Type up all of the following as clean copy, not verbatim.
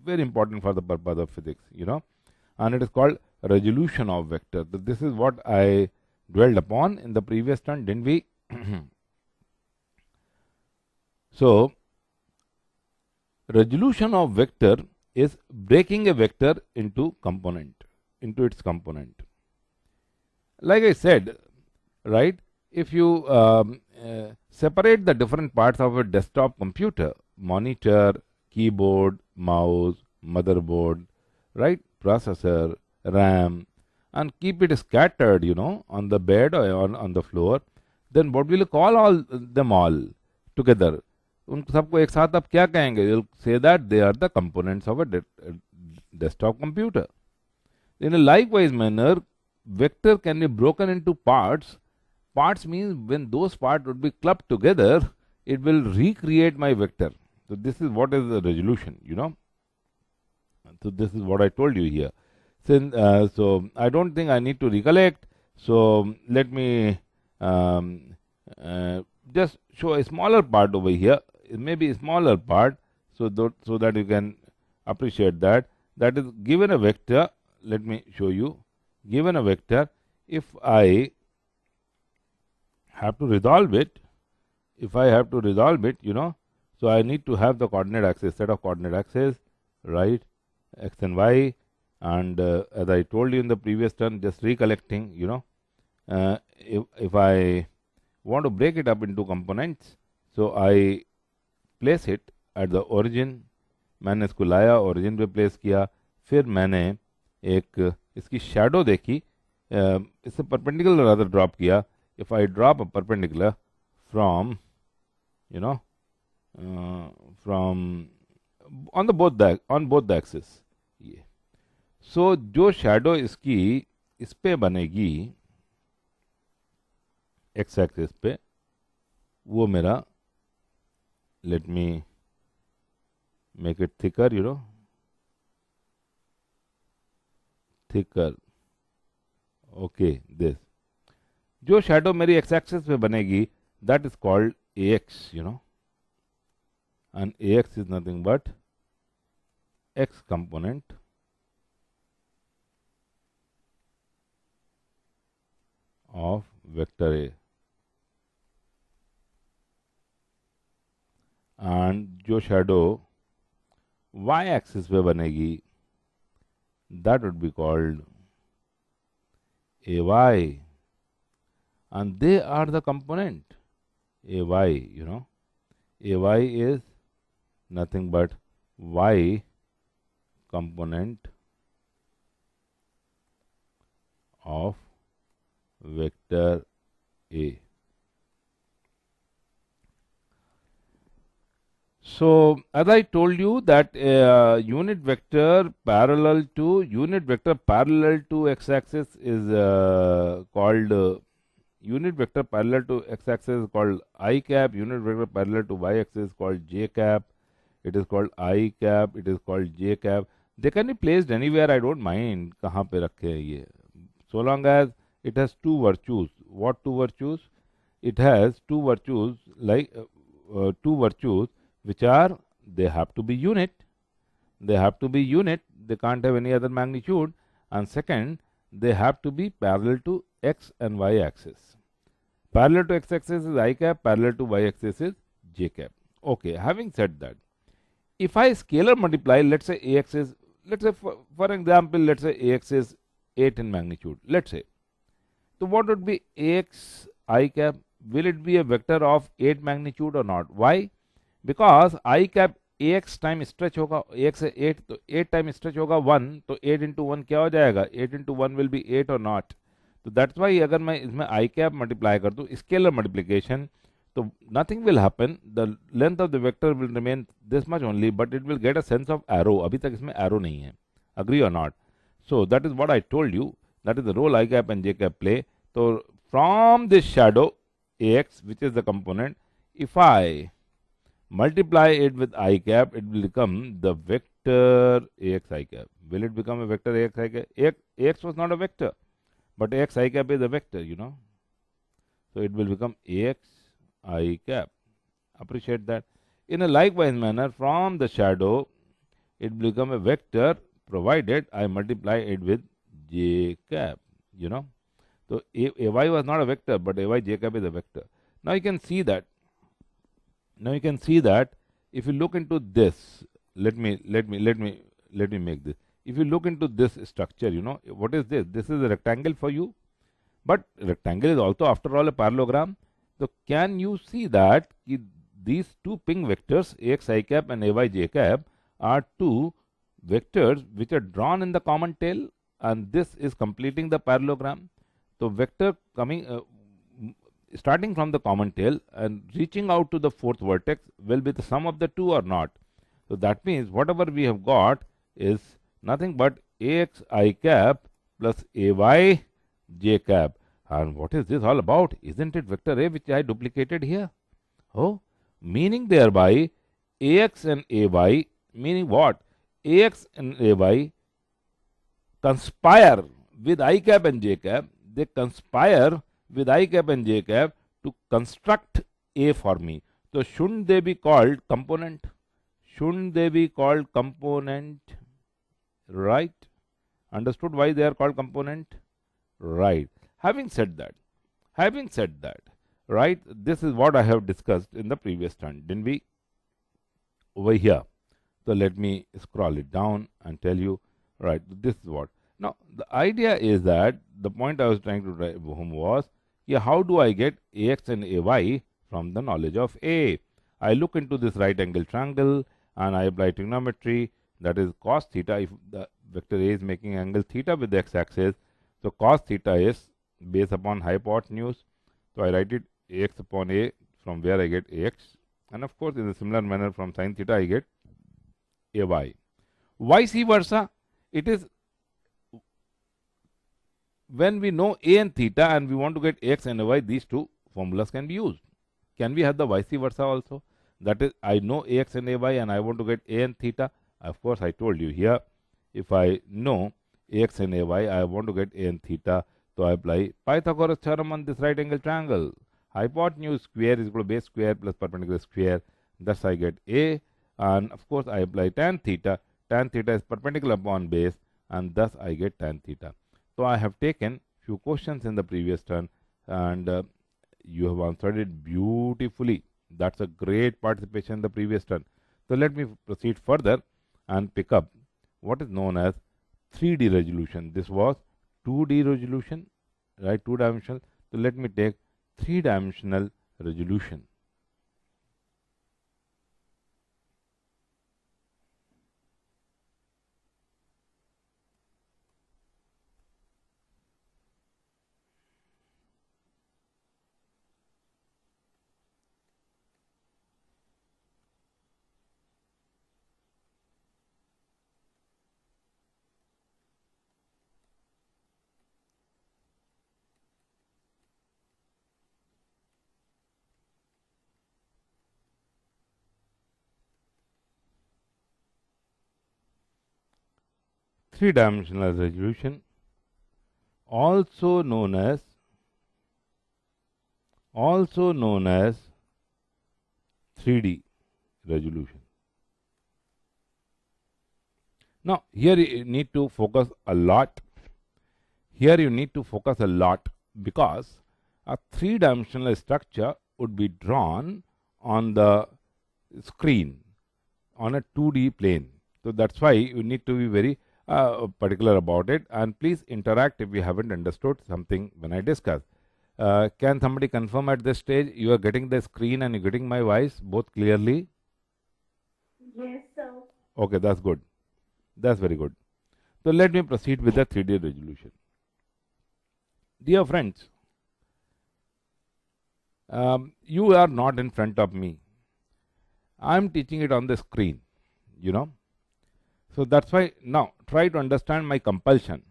very important for the purpose of physics, and it is called resolution of vector. So this is what I dwelled upon in the previous turn, didn't we? So resolution of vector is breaking a vector into its component. Like I said, right, if you separate the different parts of a desktop computer, monitor, keyboard, mouse, motherboard, right, processor, RAM, and keep it scattered, on the bed or on the floor, then what will you call all them all together? उन सबको एक साथ आप क्या कहेंगे? You'll say that they are the components of a desktop computer. In a likewise manner, vector can be broken into parts. Parts means when those parts would be clubbed together, it will recreate my vector. So this is what is the resolution, So this is what I told you here. So I don't think I need to recollect. So let me just show a smaller part over here. It may be a smaller part, so that you can appreciate that. That is given a vector. Let me show you. Given a vector, if I have to resolve it, so I need to have the coordinate axis, set of coordinate axes, right, x and y, and as I told you in the previous turn, just recollecting, if I want to break it up into components, so I place it at the origin. मैंने इसको लाया, origin पे place किया, फिर मैंने एक इसकी shadow देखी, इससे perpendicular rather drop किया. If I drop a perpendicular from, from on both the axis, so जो shadow इसकी इस पे बनेगी x axis पे, वो मेरा, let me make it thicker, thicker. Okay, this. जो shadow मेरी x axis पे बनेगी, that is called ax, and ax is nothing but x component of vector A. And जो shadow y axis पे बनेगी, that would be called ay, and they are the component ay, ay is nothing but y component of vector A. So as I told you that unit vector parallel to x-axis is called unit vector parallel to x-axis is called I cap. Unit vector parallel to y-axis is called j cap. It is called I cap. It is called j cap. They can be placed anywhere. I don't mind कहाँ पे रखे हैं ये. So long as it has two virtues. What two virtues? It has two virtues like which are, they have to be unit. They can't have any other magnitude. And second, they have to be parallel to x and y axis. Parallel to x axis is I cap, parallel to y axis is j cap. Okay, having said that, if I scalar multiply, let's say ax is, for example, let's say ax is 8 in magnitude, let's say. So what would be ax I cap? Will it be a vector of 8 magnitude or not? Why? Because I cap ax time stretch होगा, ax से 8, तो 8 time stretch होगा 1, तो 8 into 1 क्या हो जाएगा? 8 into 1 will be 8 or not? तो that's why अगर मैं इसमें I cap मल्टीप्लाई कर दूं, स्केलर मल्टीप्लिकेशन, तो nothing will happen, the length of the vector will remain this much only, but it will get a sense of arrow. अभी तक इसमें arrow नहीं है. Agree or not? So that is what I told you, that is the role I cap and j cap play. So from this shadow ax, which is the component, if I multiply it with I cap, it will become the vector ax I cap. Will it become a vector ax I cap? Ax was not a vector, but ax I cap is a vector, So it will become ax I cap. Appreciate that. In a likewise manner, from the shadow, it become a vector provided I multiply it with j cap, you know. So ay was not a vector, but ay j cap is a vector. Now you can see that. Now you can see that if you look into this, let me make this. If you look into this structure, you know, what is this? This is a rectangle for you, but rectangle is also after all a parallelogram. So can you see that these two ping vectors ax I cap and ay j cap are two vectors which are drawn in the common tail, and this is completing the parallelogram. So vector coming starting from the common tail and reaching out to the fourth vertex will be the sum of the two or not. So that means whatever we have got is nothing but ax I cap plus ay j cap. And what is this all about? Isn't it vector A which I duplicated here? Oh, meaning thereby ax and ay, meaning what? Ax and ay conspire with I cap and j cap. They conspire with I cap and j cap to construct A for me. So shouldn't they be called component? Shouldn't they be called component? Right? Understood why they are called component? Right. Having said that, right, this is what I have discussed in the previous turn, didn't we? Over here. So let me scroll it down and tell you, right, this is what. Now, the idea is that the point I was trying to drive home was, yeah, how do I get ax and ay from the knowledge of A? I look into this right angle triangle and I apply trigonometry, that is cos theta. If the vector A is making angle theta with the x-axis, so cos theta is based upon hypotenuse. So I write it ax upon A, from where I get ax, and of course in a similar manner from sin theta I get ay. Vice versa, it is when we know A and theta and we want to get x and y, these two formulas can be used. Can we have the vice versa also? That is, I know ax and ay and I want to get A and theta. Of course, I told you here, if I know ax and ay, I want to get A and theta. So I apply Pythagoras theorem on this right angle triangle. Hypotenuse square is equal to base square plus perpendicular square. Thus I get A, and of course I apply tan theta. Tan theta is perpendicular upon base, and thus I get tan theta. So I have taken few questions in the previous turn, and you have answered it beautifully. That's a great participation in the previous turn. So let me proceed further and pick up what is known as 3D resolution. This was 2D resolution, right? 2-dimensional. So let me take 3-dimensional resolution. Three-dimensional resolution, also known as 3D resolution. Now, here you need to focus a lot. Because a three-dimensional structure would be drawn on the screen on a 2D plane. So that's why you need to be very particular about it, and please interact if you haven't understood something when I discuss. Can somebody confirm at this stage you are getting the screen and you're getting my voice both clearly? Yes, sir. Okay, that's good. That's very good. So let me proceed with the 3D resolution. Dear friends, you are not in front of me. I am teaching it on the screen, you know. So that's why now try to understand my compulsion,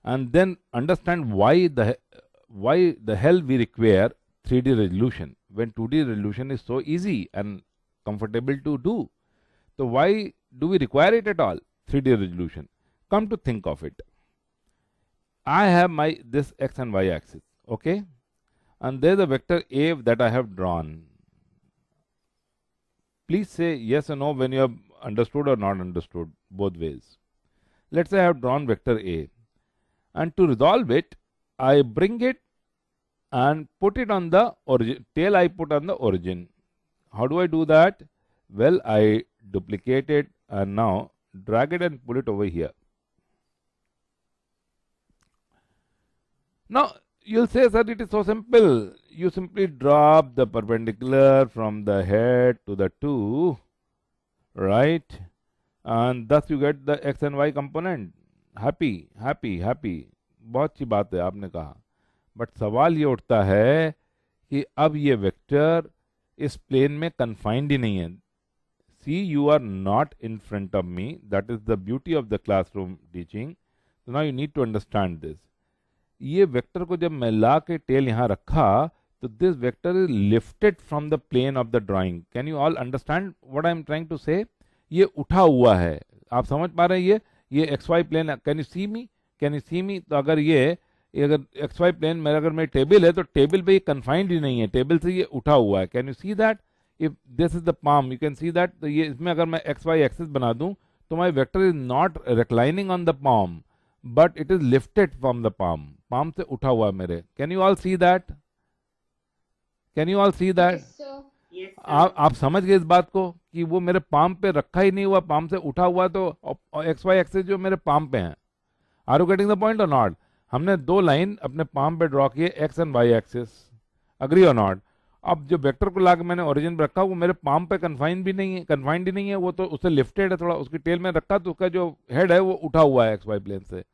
and then understand why the hell we require 3D resolution when 2D resolution is so easy and comfortable to do. So why do we require it at all? 3D resolution. Come to think of it, I have this x and y axis, okay, and there is a vector A that I have drawn. Please say yes or no when you have understood or not understood, both ways. Let's say I have drawn vector A, and to resolve it, I bring it and put it on the origin, tail I put on the origin. How do I do that? Well, I duplicate it and now drag it and put it over here. Now, you'll say, sir, it is so simple. You simply drop the perpendicular from the head to the 2, right? And thus you get the x and y component. Happy, happy, happy. बहुत अच्छी बात है आपने कहा. But सवाल ये उठता है कि अब ये वेक्टर इस प्लेन में कन्फाइंड ही नहीं है. See, you are not in front of me. That is the beauty of the classroom teaching. So now you need to understand this. ये वेक्टर को जब मैं ला के टेल यहाँ रखा तो this vector is lifted from the plane of the drawing. Can you all understand what I am trying to say? ये उठा हुआ है. आप समझ पा रहे हैं? ये X Y plane. Can you see me? Can you see me? तो अगर ये अगर एक्स वाई प्लेन में अगर मेरी टेबल है तो टेबल पे ये कन्फाइंड ही नहीं है, टेबल से ये उठा हुआ है. Can you see that? If this is the palm, you can see that. तो ये इसमें अगर मैं एक्स वाई एक्सिस बना दूं तो my vector is not reclining on the palm but it is lifted from the palm. Palm से उठा हुआ है मेरे. Can you all see that? Can you all see that? Yes, sir. आप समझ गए इस बात को कि वो मेरे पाम पे रखा ही नहीं हुआ, पाम से उठा हुआ है. तो एक्स वाई एक्सिस जो मेरे पाम पे हैं. Are you getting the point or not? हमने दो लाइन अपने पाम पे ड्रॉ किए, X and Y axis. Agree और नॉट? अब जो वेक्टर को लाके मैंने ओरिजिन पे रखा वो मेरे पाम पे कन्फाइंड भी नहीं है, कन्फाइंड ही नहीं है. वो तो उससे लिफ्टेड है थोड़ा, उसकी टेल में रखा तो उसका जो हेड है वो उठा हुआ है एक्स वाई प्लेन से.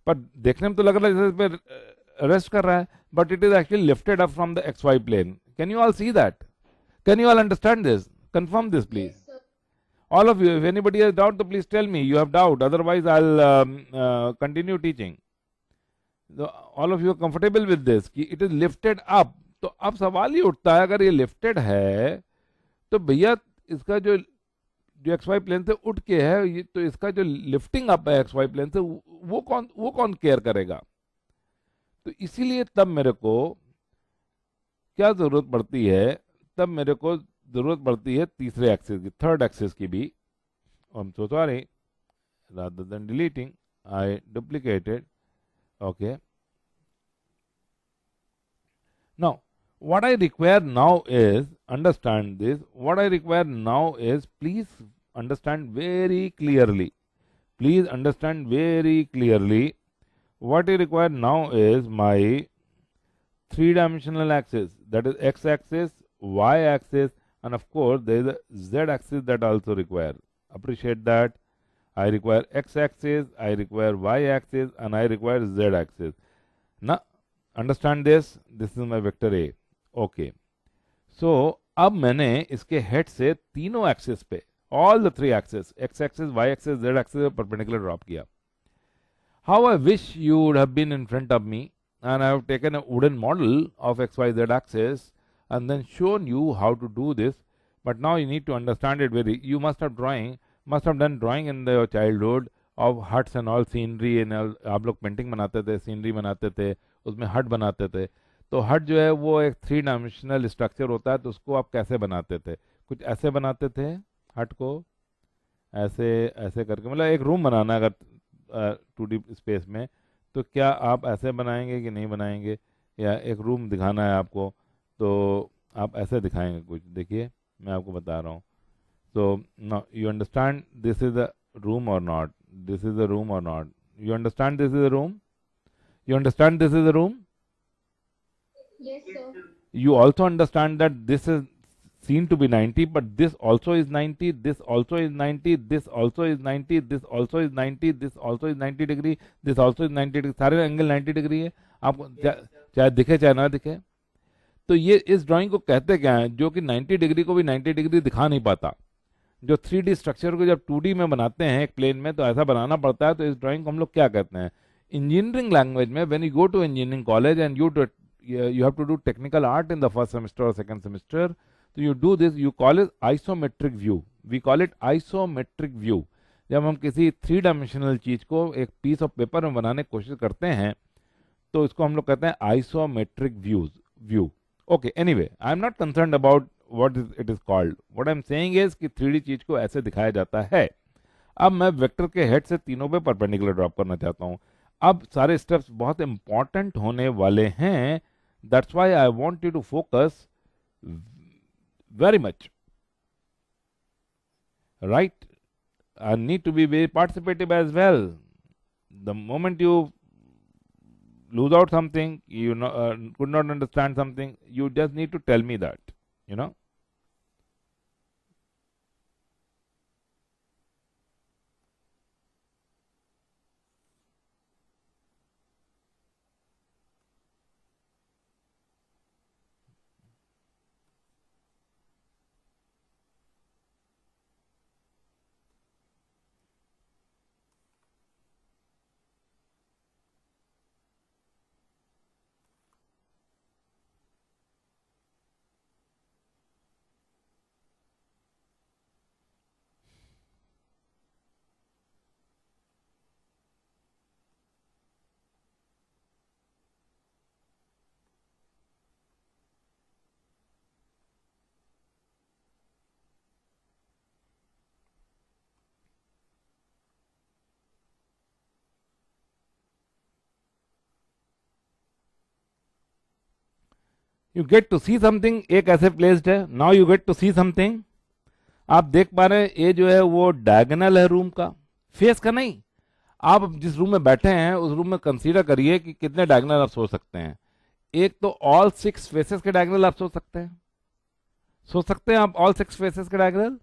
पर देखने में तो लग रहा है जैसे इस पे रेस्ट कर रहा है, but it is actually lifted up from the X Y plane. Can you all see that? Can you all understand this? Confirm this please. Yes, sir. All of you, if anybody has doubt, so please tell me you have doubt. Otherwise, I'll continue teaching. So, all of you are comfortable with this कि it is lifted up. तो अब सवाल ये उठता है अगर ये lifted है तो भैया इसका जो जो एक्स वाई प्लेन से उठ के है ये, तो इसका जो लिफ्टिंग अप है एक्स वाई प्लेन से वो कौन केयर करेगा? तो इसीलिए तब मेरे को क्या जरूरत पड़ती है? तब मेरे को जरूरत पड़ती है तीसरे एक्सिस की, थर्ड एक्सिस की भी. I am so sorry, rather than deleting I duplicated. Okay, now what I require now is, understand this, what I require now is, please understand very clearly, please understand very clearly, what I require now is my three-dimensional axis, that is x-axis, y-axis, and of course there is a z-axis that also require. Appreciate that. I require x-axis, I require y-axis, and I require z-axis. Now, understand this. This is my vector A. Okay. So, अब मैंने इसके head से तीनों axis पे, all the three axes, x-axis, y-axis, z-axis, perpendicular drop किया. How I wish you would have been in front of me, and I have taken a wooden model of XYZ axis and then shown you how to do this. But now you need to understand it very. You must have done drawing in your childhood of huts and all, scenery and all. आप लोग painting बनाते थे, scenery बनाते थे, उसमें हट बनाते थे. तो हट जो है वो एक थ्री डायमेंशनल स्ट्रक्चर होता है. तो उसको आप कैसे बनाते थे? कुछ ऐसे बनाते थे हट को, ऐसे ऐसे करके, मतलब एक रूम बनाना अगर 2D स्पेस में, तो क्या आप ऐसे बनाएंगे कि नहीं बनाएंगे? या एक रूम दिखाना है आपको तो आप ऐसे दिखाएंगे कुछ. देखिए मैं आपको बता रहा हूँ. So now you understand this is a room or not? This is a room or not? You understand this is a room? You understand this is a room? Yes, sir. You also understand that this is seen to be 90, but this also is 90, this also is 90, this also is 90, this also is 90, this also is 90 degree, this also is 90 degree. सारे angle 90 degree है आपको, चाहे दिखे चाहे ना दिखे. तो ये इस ड्राइंग को कहते क्या है? जो कि 90 डिग्री को भी 90 डिग्री दिखा नहीं पाता. जो 3D स्ट्रक्चर को जब 2D में बनाते हैं एक प्लेन में तो ऐसा बनाना पड़ता है. तो इस ड्राइंग को हम लोग क्या कहते हैं इंजीनियरिंग लैंग्वेज में? When you go to engineering college and you have to do technical art in the first semester or second semester, so you do this, you call it isometric view. We call it isometric view. जब हम किसी three dimensional चीज को एक piece of paper में बनाने की कोशिश करते हैं तो इसको हम लोग कहते हैं isometric view. Okay, anyway, I am not concerned about what is it is called. What I'm saying is कि 3D चीज को ऐसे दिखाया जाता है. अब मैं वेक्टर के हेड से तीनों पे परपेंडिकुलर ड्रॉप करना चाहता हूं. अब सारे स्टेप्स बहुत इंपॉर्टेंट होने वाले हैं. That's why I want you to focus very much, right? I need to be very participative as well. The moment you lose out something, you know, could not understand something, you just need to tell me that, you know. You get to see something, एक ऐसे placed है. Now you get to see something. आप देख पा रहे हैं ये जो है वो डायगोनल है रूम का, फेस का नहीं. आप जिस रूम में बैठे हैं उस रूम में कंसीडर करिए कि कितने डायगोनल आप सोच सकते हैं. एक तो ऑल 6 फेसेस के डायगोनल आप सोच सकते हैं. सोच सकते हैं आप ऑल 6 फेसेस के डायगोनल.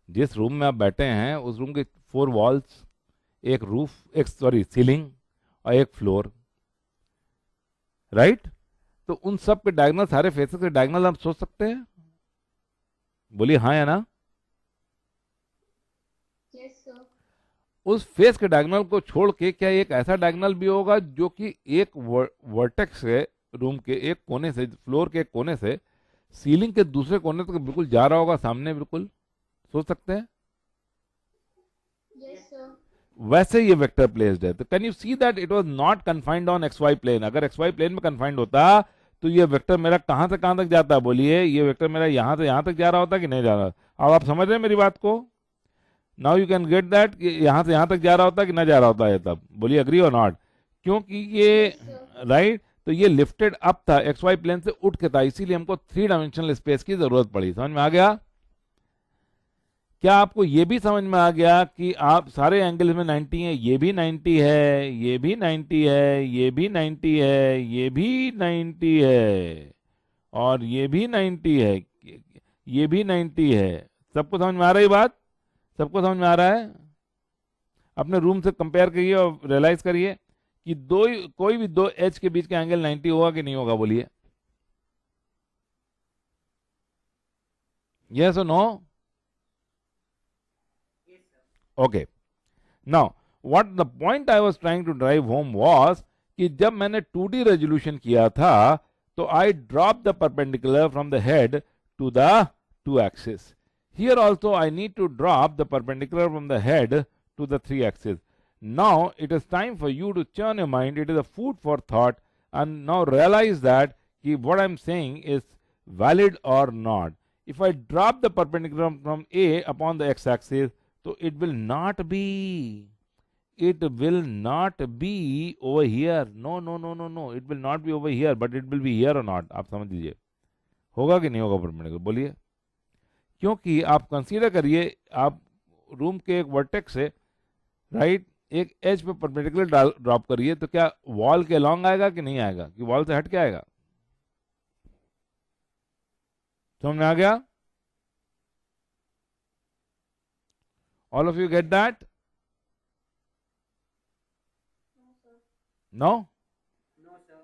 जिस रूम में आप बैठे हैं उस रूम के 4 वॉल्स, एक रूफ, एक सॉरी सीलिंग और एक फ्लोर, राइट? तो उन सब के डायगोनल, सारे फेसेस के डायगोनल आप सोच सकते हैं. बोलिए हाँ या ना. Yes, sir. उस फेस के डायगोनल को छोड़ के क्या एक ऐसा डायगोनल भी होगा जो कि एक वर्टेक्स से, रूम के एक कोने से, फ्लोर के एक कोने से सीलिंग के दूसरे कोने तक बिल्कुल जा रहा होगा सामने, बिल्कुल सोच सकते हैं. Yes, sir. वैसे ये वेक्टर प्लेस्ड है. तो can you see that it was not confined on X Y plane. अगर एक्स वाई प्लेन में कन्फाइंड होता तो ये वेक्टर मेरा कहां से कहां तक जाता. बोलिए ये वेक्टर मेरा यहां से यहां तक जा रहा होता कि नहीं जा रहा. अब आप समझ रहे हैं मेरी बात को. Now you can get that कि यहां से यहां तक जा रहा होता कि ना जा रहा होता है तब. बोलिए अग्री और नॉट. क्योंकि ये Yes, sir. राइट, तो ये लिफ्टेड अप था, एक्स वाई प्लेन से उठ के था, इसीलिए हमको 3 डायमेंशनल स्पेस की जरूरत पड़ी. समझ में आ गया? क्या आपको ये भी समझ में आ गया कि आप सारे एंगल्स में 90 है, ये भी 90 है, ये भी 90 है, ये भी 90 है, ये भी 90 है और ये भी 90 है, ये भी 90 है. सबको समझ में आ रही बात? सबको समझ में आ रहा है? अपने रूम से कंपेयर करिए और रियलाइज करिए कि कोई भी 2 एज के बीच का एंगल 90 होगा कि नहीं होगा. बोलिए यस और no. Yes, sir. Okay. Now, what the point I was trying to drive home was कि जब मैंने 2D रेजोल्यूशन किया था तो I dropped the perpendicular from the head to the 2 axis. Here also I need to drop the perpendicular from the head to the 3 axis. Now it is time for you to churn your mind. It is a food for thought, and now realize that कि what I'm saying is valid or not. If I drop the perpendicular from A upon the x-axis, so it will not be over here. No, no, no, no, no. It will not be over here, but it will be here or not. आप समझ लीजिए होगा कि नहीं होगा perpendicular. बोलिए. क्योंकि आप कंसीडर करिए, आप रूम के एक वर्टेक्स से राइट एक एज पे परपेंडिकुलर ड्रॉप करिए, तो क्या वॉल के अलॉन्ग आएगा कि नहीं आएगा, कि वॉल से हट के आएगा? समझ में आ गया? All of you get that? No, sir. No? No, sir.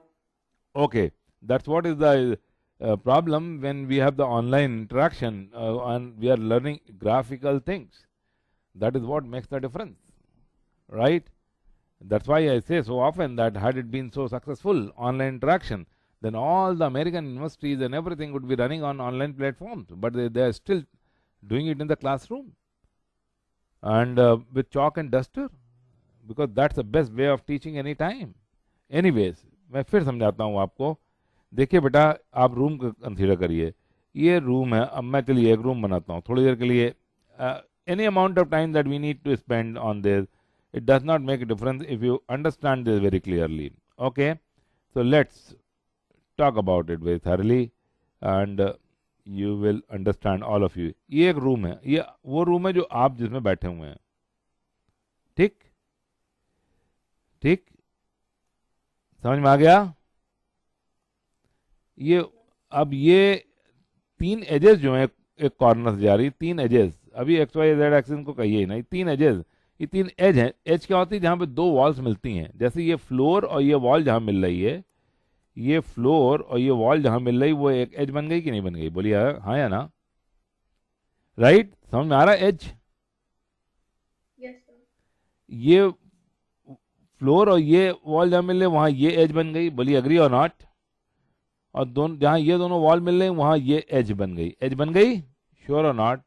Okay. That's what is the problem when we have the online interaction and we are learning graphical things. That is what makes the difference. Right? That's why I say so often that had it been so successful, online interaction, then all the American universities and everything would be running on online platforms. But they are still doing it in the classroom. And with chalk and duster, because that's the best way of teaching any time. Anyways, मैं फिर समझाता हूँ आपको. देखिए बेटा, आप room को consider करिए. ये रूम है, अब मैं चलिए एक रूम बनाता हूँ थोड़ी देर के लिए. Any amount of time that we need to spend on this, it does not make a difference if you understand this very clearly. Okay, so let's talk about it very thoroughly and you will understand all of you. ये एक room है, ये वो room है जो आप जिसमें बैठे हुए हैं. ठीक ठीक, समझ में आ गया? ये अब ये 3 एजेस जो हैं एक कॉर्नर से जा रही, 3 एजेस, अभी एक्स वाई जेड एक्सिस को कहिए ही नहीं, 3 एजेस, ये 3 एज हैं. एज क्या होती है? जहां पे 2 वॉल्स मिलती हैं. जैसे ये फ्लोर और ये वॉल जहां मिल रही है, ये फ्लोर और ये वॉल जहां मिल रही, वो एक एज बन गई कि नहीं बन गई? बोलिए हाँ या ना. राइट, समझ में आ रहा है? As, Yes, sir. ये फ्लोर और ये वॉल जहां मिल रहे वहां ये एज बन गई. बोलिए अग्री और नॉट? और दोनों जहां ये दोनों वॉल मिल रहे वहां ये एज बन गई. एज बन गई, श्योर और नॉट?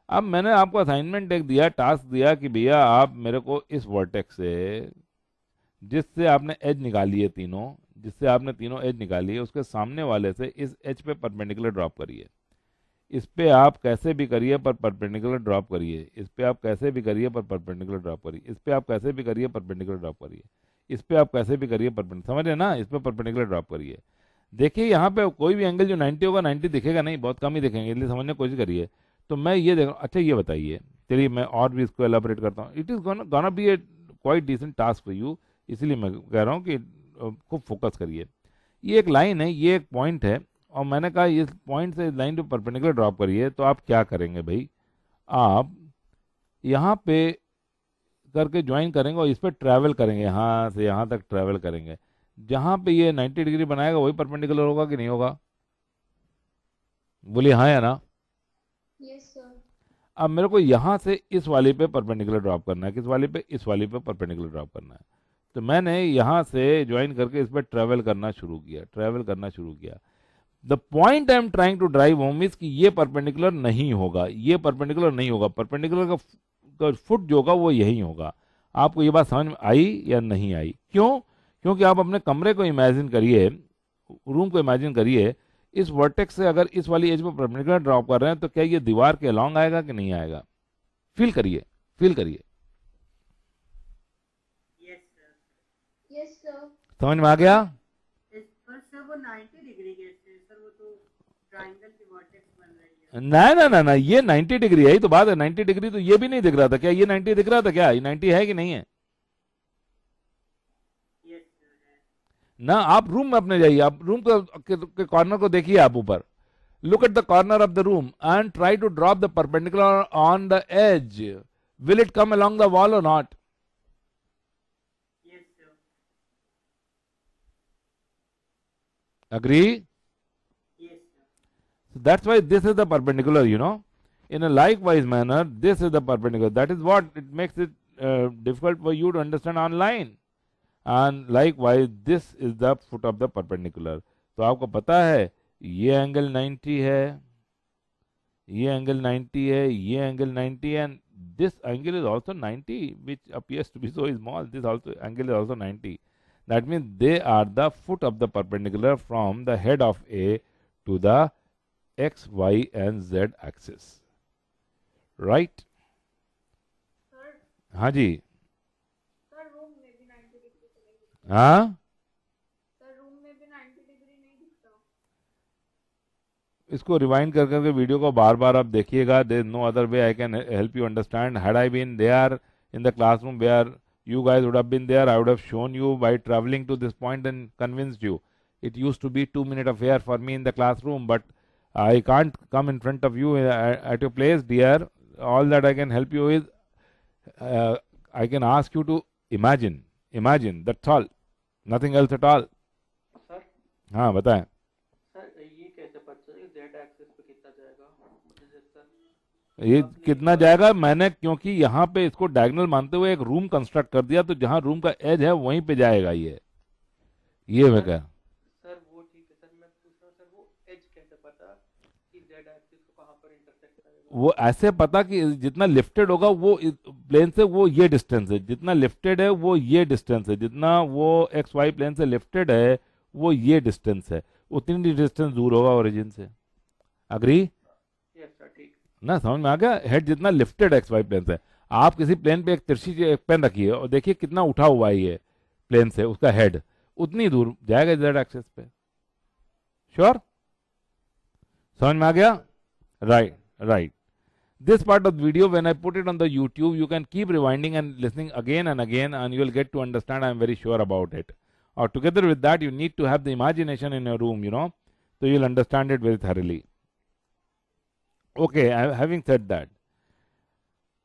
अब मैंने आपको असाइनमेंट एक दिया, टास्क दिया कि भैया आप मेरे को इस वर्टेक्स से, जिससे आपने एज निकाली है तीनों, जिससे आपने तीनों एज निकाली है, उसके सामने वाले से इस एज पे परपेंडिकुलर ड्रॉप करिए. इस पे आप कैसे भी करिए पर परपेंडिकुलर ड्रॉप करिए. इस पे आप कैसे भी करिए पर परपेंडिकुलर ड्रॉप करिए. इस पे आप कैसे भी करिए परपेंडिकुलर ड्रॉप करिए. इस पे आप कैसे भी करिए परपेंडिकुलर, समझ रहे ना? इस पे परपेंडिकुलर ड्रॉप करिए. देखिए यहाँ पे कोई भी एंगल जो 90 होगा, 90 दिखेगा नहीं, बहुत कम ही दिखेंगे, इसलिए समझने की कोशिश करिए. तो मैं ये देख रहा हूँ. अच्छा ये बताइए, चलिए मैं और भी इसको एलाबोरेट करता हूँ. It is gonna be a quite decent task for you, इसलिए मैं कह रहा हूँ कि खूब फोकस करिए. ये एक लाइन है, ये एक पॉइंट है, और मैंने कहा इस पॉइंट से इस लाइन पे परपेंडिकुलर ड्रॉप करिए. तो आप क्या करेंगे भाई? आप यहाँ पे करके ज्वाइन करेंगे और इस पर ट्रैवल करेंगे, यहाँ से यहाँ तक ट्रैवल करेंगे. जहाँ पे ये 90 डिग्री बनाएगा वही परपेंडिकुलर होगा कि नहीं होगा? बोलिए हाँ या ना. Yes, sir. अब मेरे को यहाँ से इस वाले पे परपेंडिकुलर ड्रॉप करना है. किस वाले पे? इस वाले पे परपेंडिकुलर ड्रॉप करना है. तो मैंने यहाँ से ज्वाइन करके इस पर ट्रैवल करना शुरू किया, ट्रैवल करना शुरू किया. The point I am trying to drive home is कि ये परपेंडिकुलर नहीं होगा, ये परपेंडिकुलर नहीं होगा. परपेंडिकुलर का फुट जो होगा वो यही होगा. आपको ये बात समझ में आई या नहीं आई? क्यों? क्योंकि आप अपने कमरे को इमेजिन करिए, रूम को इमेजिन करिए, इस वर्टेक्स से अगर इस वाली एज पर परपेंडिकुलर ड्रॉप कर रहे हैं तो क्या ये दीवार के अलॉन्ग आएगा कि नहीं आएगा? फील करिए, फील करिए. Yes, sir. Yes, sir. समझ में आ गया? पर सर वो 90 डिग्री कैसे? सर वो तो ट्रायंगल की वर्टेक्स बन रही है. ना ना ना ना, ये 90 डिग्री है, ये तो बात है. 90 डिग्री तो ये भी नहीं दिख रहा था. क्या ये 90 दिख रहा था? क्या ये 90 है कि नहीं है? Yes, sir. है. ना, आप रूम में अपने जाइए, आप रूम के कॉर्नर को देखिए. आप ऊपर look at the corner of the room and try to drop the perpendicular on the edge. Will it come along the wall or not? Yes, sir. Agree? Yes, sir. So that's why this is the perpendicular, you know. In a likewise manner, this is the perpendicular. That is what it makes it difficult for you to understand online. And likewise, this is the foot of the perpendicular. तो आपको पता है ये angle 90 है, ये angle 90 है, ये angle 90 है, and this angle is also 90, which appears to be so small. This also angle is also 90. That means they are the foot of the perpendicular from the head of A to the x, y and z axis. Right? Sir हाँ जी. Sir room में भी 90 degree तो नहीं दिखता. हाँ, sir room में भी 90 degree नहीं दिखता. इसको रिवाइंड कर करके वीडियो को बार बार आप देखिएगा. There is no other way I can help you understand. Had I been there in the classroom where you guys would have been there, I would have shown you by traveling to this point and convinced you. It used to be 2 minute affair for me in the classroom, but I can't come in front of you at your place, dear. All that I can help you is I can ask you to imagine. Imagine, that's all. Nothing else at all. Sir हाँ बताएं. Sir ये कैसे पता चलेगा Z axis पे कितना जाएगा? मुझे सर ये कितना जाएगा? मैंने क्योंकि यहाँ पे इसको डायगोनल मानते हुए एक रूम कंस्ट्रक्ट कर दिया, तो जहां रूम का एज है वहीं पे जाएगा ये मैं कह. सर वो ठीक है सर, मैं पूछ रहा हूँ सर वो एज कैसे पता कि जेड एक्सिस को कहाँ पर इंटरसेक्ट करेगा? वो ऐसे पता कि जितना लिफ्टेड होगा वो प्लेन से वो ये डिस्टेंस है, जितना लिफ्टेड है वो ये डिस्टेंस है, जितना वो एक्स वाई प्लेन से लिफ्टेड है वो ये डिस्टेंस है, उतनी डिस्टेंस दूर होगा ओरिजिन से. अग्री यस सर ठीक ना, समझ में आ गया? हेड जितना लिफ्टेड एक्स वाई प्लेन से, आप किसी प्लेन पे एक तिरछी एक पेन रखिए और देखिए कितना उठा हुआ है ये प्लेन से, उसका हेड उतनी दूर जाएगा जेड एक्सिस पे। श्योर? समझ में आ गया? Right right. This part of the video, when I put it on the YouTube, you can keep rewinding and listening again and again, and you will get to understand. I am very sure about it. Or together with that, you need to have the imagination in your room, you know, so you'll understand it very thoroughly. Okay, having said that,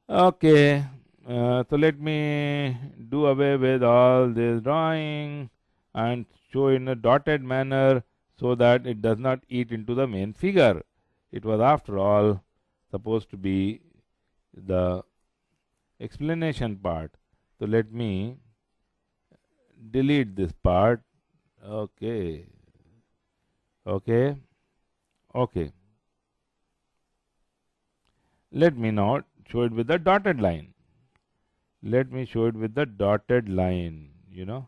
okay, so let me do away with all this drawing and show in a dotted manner so that it does not eat into the main figure. It was, after all, supposed to be the explanation part. So let me delete this part. Okay. Okay. Okay. Let me now show it with the dotted line. Let me show it with the dotted line, you know.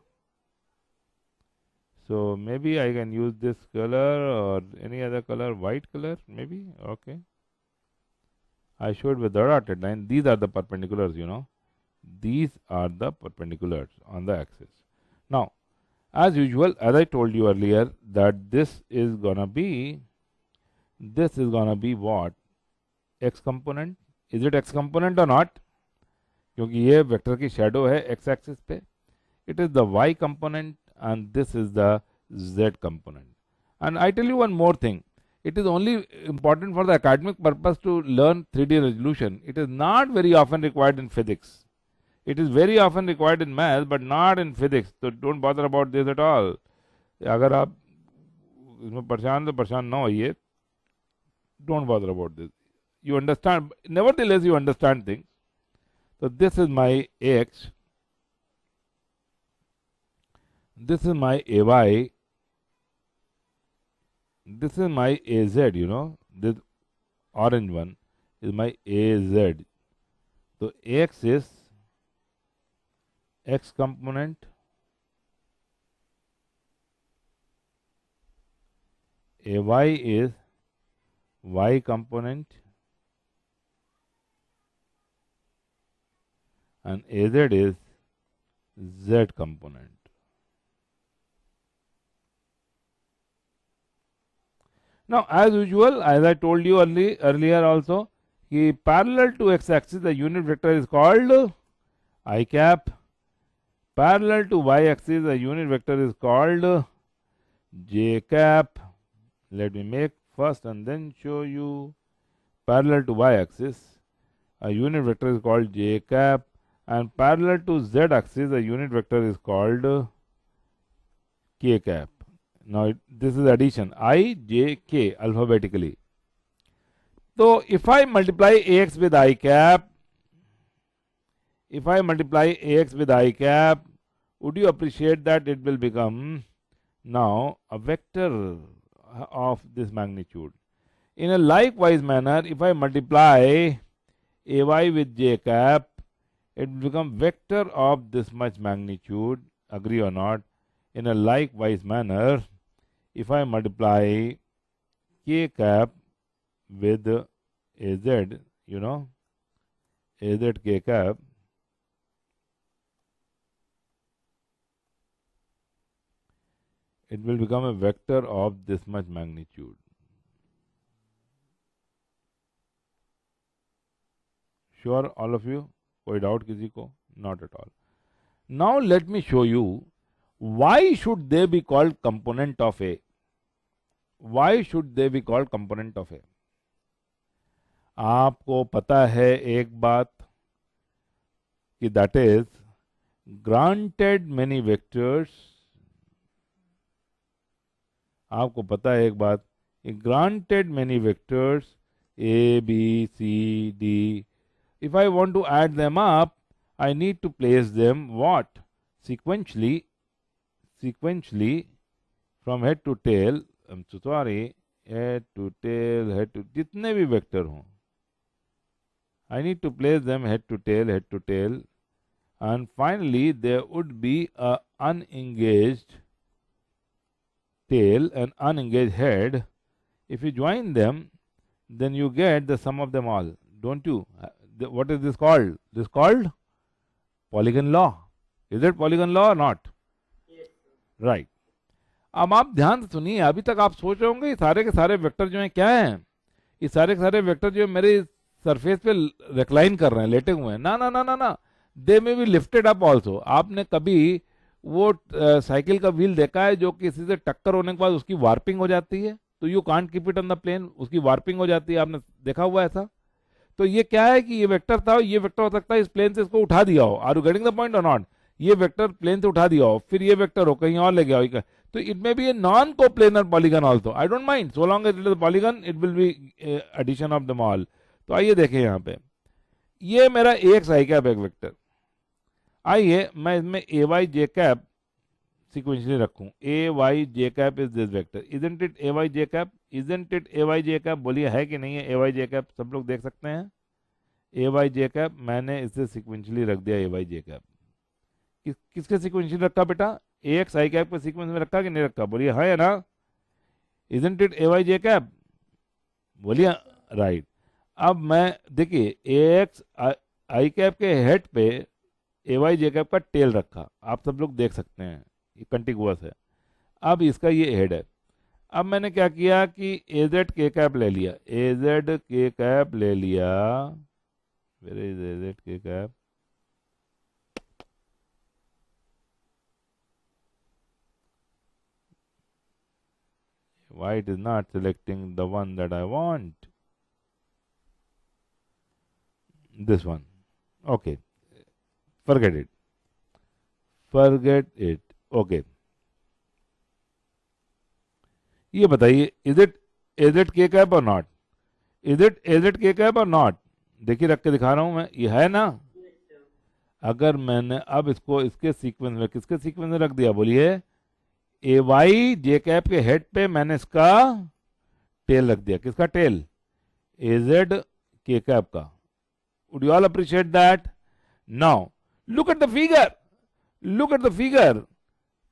So maybe I can use this color or any other color, white color maybe. Okay. I showed with the dotted line. These are the perpendiculars, you know. These are the perpendiculars on the axis. Now, as usual, as I told you earlier, that this is gonna be what? X component. Is it X component or not? क्योंकि ये vector की shadow है x axis पे. It is the y component and this is the z component. And I tell you one more thing. It is only important for the academic purpose to learn 3D resolution. It is not very often required in physics. It is very often required in math, but not in physics. So don't bother about this at all. अगर आप इसमें परेशान ना होइए. Don't bother about this. You understand. Nevertheless, you understand things. So this is my AX. This is my AY. This is my AZ, you know, this orange one is my AZ. So AX is X component, AY is Y component, and AZ is Z component. Now, as usual, as I told you earlier also, parallel to x-axis, the unit vector is called I cap. Parallel to y-axis, the unit vector is called j cap. Let me make first and then show you. Parallel to y-axis, a unit vector is called j cap, and parallel to z-axis, the unit vector is called k cap. Now, this is addition I, j, k alphabetically. So, if I multiply ax with I cap, would you appreciate that it will become now a vector of this magnitude? In a likewise manner, if I multiply ay with j cap, it will become vector of this much magnitude. Agree or not? In a likewise manner, if I multiply k cap with az, you know, az k cap, it will become a vector of this much magnitude. Sure, all of you? कोई doubt किसी को? Not at all. Now let me show you why should they be called component of A. Why should they be called component of A? आपको पता है एक बात कि that is granted many vectors. आपको पता है एक बात कि granted many vectors A, B, C, D. If I want to add them up, I need to place them what? Sequentially from head to tail. I'm so sorry, head to tail, जितने भी vector हों, I need to place them head to tail, and finally there would be a unengaged tail and unengaged head. If you join them, then you get the sum of them all, don't you? What is this called? This is called polygon law. Is it polygon law or not? Yes, sir. Right. अब आप ध्यान से सुनिए, अभी तक आप सोच रहे होंगे ये सारे के सारे वेक्टर जो हैं क्या हैं? ये सारे के सारे वेक्टर जो मेरे सरफेस पे रिक्लाइन कर रहे हैं, लेटे हुए हैं। ना ना ना ना ना, दे में बी लिफ्टेड अप ऑल्सो। आपने कभी वो साइकिल का व्हील देखा है जो किसी से टक्कर होने के बाद उसकी वार्पिंग हो जाती है? तो you can't keep it on the plane, उसकी वार्पिंग हो जाती है, आपने देखा हुआ ऐसा? तो ये क्या है कि ये वेक्टर था, ये वेक्टर हो सकता है इस प्लेन से इसको उठा दिया हो। Are you getting the point or not? ये वेक्टर प्लेन से उठा दिया हो, फिर ये वेक्टर हो कहीं और ले गया हो, तो it may be a non coplanar polygon also. I don't mind, so long as it is polygon, it will be addition of them all. तो आइए देखें यहाँ पे, ये मेरा एक्स आई कैप एक वेक्टर। आइए मैं इसमें A Y J cap sequentially रखूं। A Y J cap is this vector, isn't it A Y J cap? Isn't it A Y J cap? बोलिए है कि नहीं है ए वाई जे कैप? सब लोग देख सकते हैं ए वाई जे कैप। मैंने इसे सीक्वेंशियली रख दिया ए वाई जे कैप। किसके सीक्वेंशियली रखा बेटा? ए एक्स आई कैप के सीक्वेंस में रखा कि नहीं रखा? बोलिए हाँ या ना? Isn't it A Y J cap? बोलिए राइट। अब मैं देखिए ए एक्स आई कैप के हेड पे ए वाई जे कैप का टेल रखा, आप सब लोग देख सकते हैं, ये कंटिगुअस है। अब इसका ये हेड है। अब मैंने क्या किया कि ए जेड के कैप ले लिया, ए जेड के कैप ले लिया। वेयर इज ए जेड के cap? Why it is not selecting the one that I want? This one. Okay. Forget it. Forget it. Okay. ये बताइए, is it k cap or not? Is it k cap or not? देखिए रख के दिखा रहा हूं मैं, ये है ना? Yes, sir. अगर मैंने अब इसको इसके सीक्वेंस में, किसके सीक्वेंस में रख दिया? बोलिए ए वाई जे कैप के हेड पे मैंने इसका टेल रख दिया। किसका टेल? ए जेड के कैप का। Would you all appreciate that? Now look at the figure, look at the figure,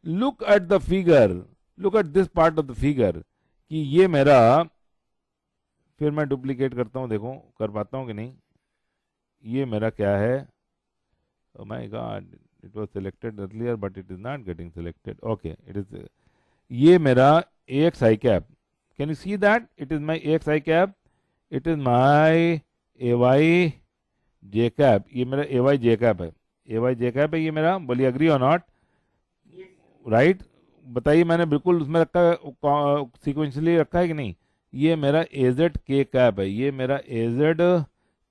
look at the figure, look at this part of the figure, कि ये मेरा, फिर मैं डुप्लीकेट करता हूं, देखो कर पाता हूं कि नहीं। ये मेरा क्या है? Oh my God, it was selected earlier but it is not getting selected. Okay, it is ये मेरा ax I cap. Can you see that? It is my ax I cap. It is my ay j cap. ये मेरा ay j cap है, ay j cap है ये मेरा। बोलिए agree or not? Yes, Right? बताइए, मैंने बिल्कुल उसमें रखा, सीक्वेंशियली रखा है कि नहीं? ये मेरा az k cap है, ये मेरा az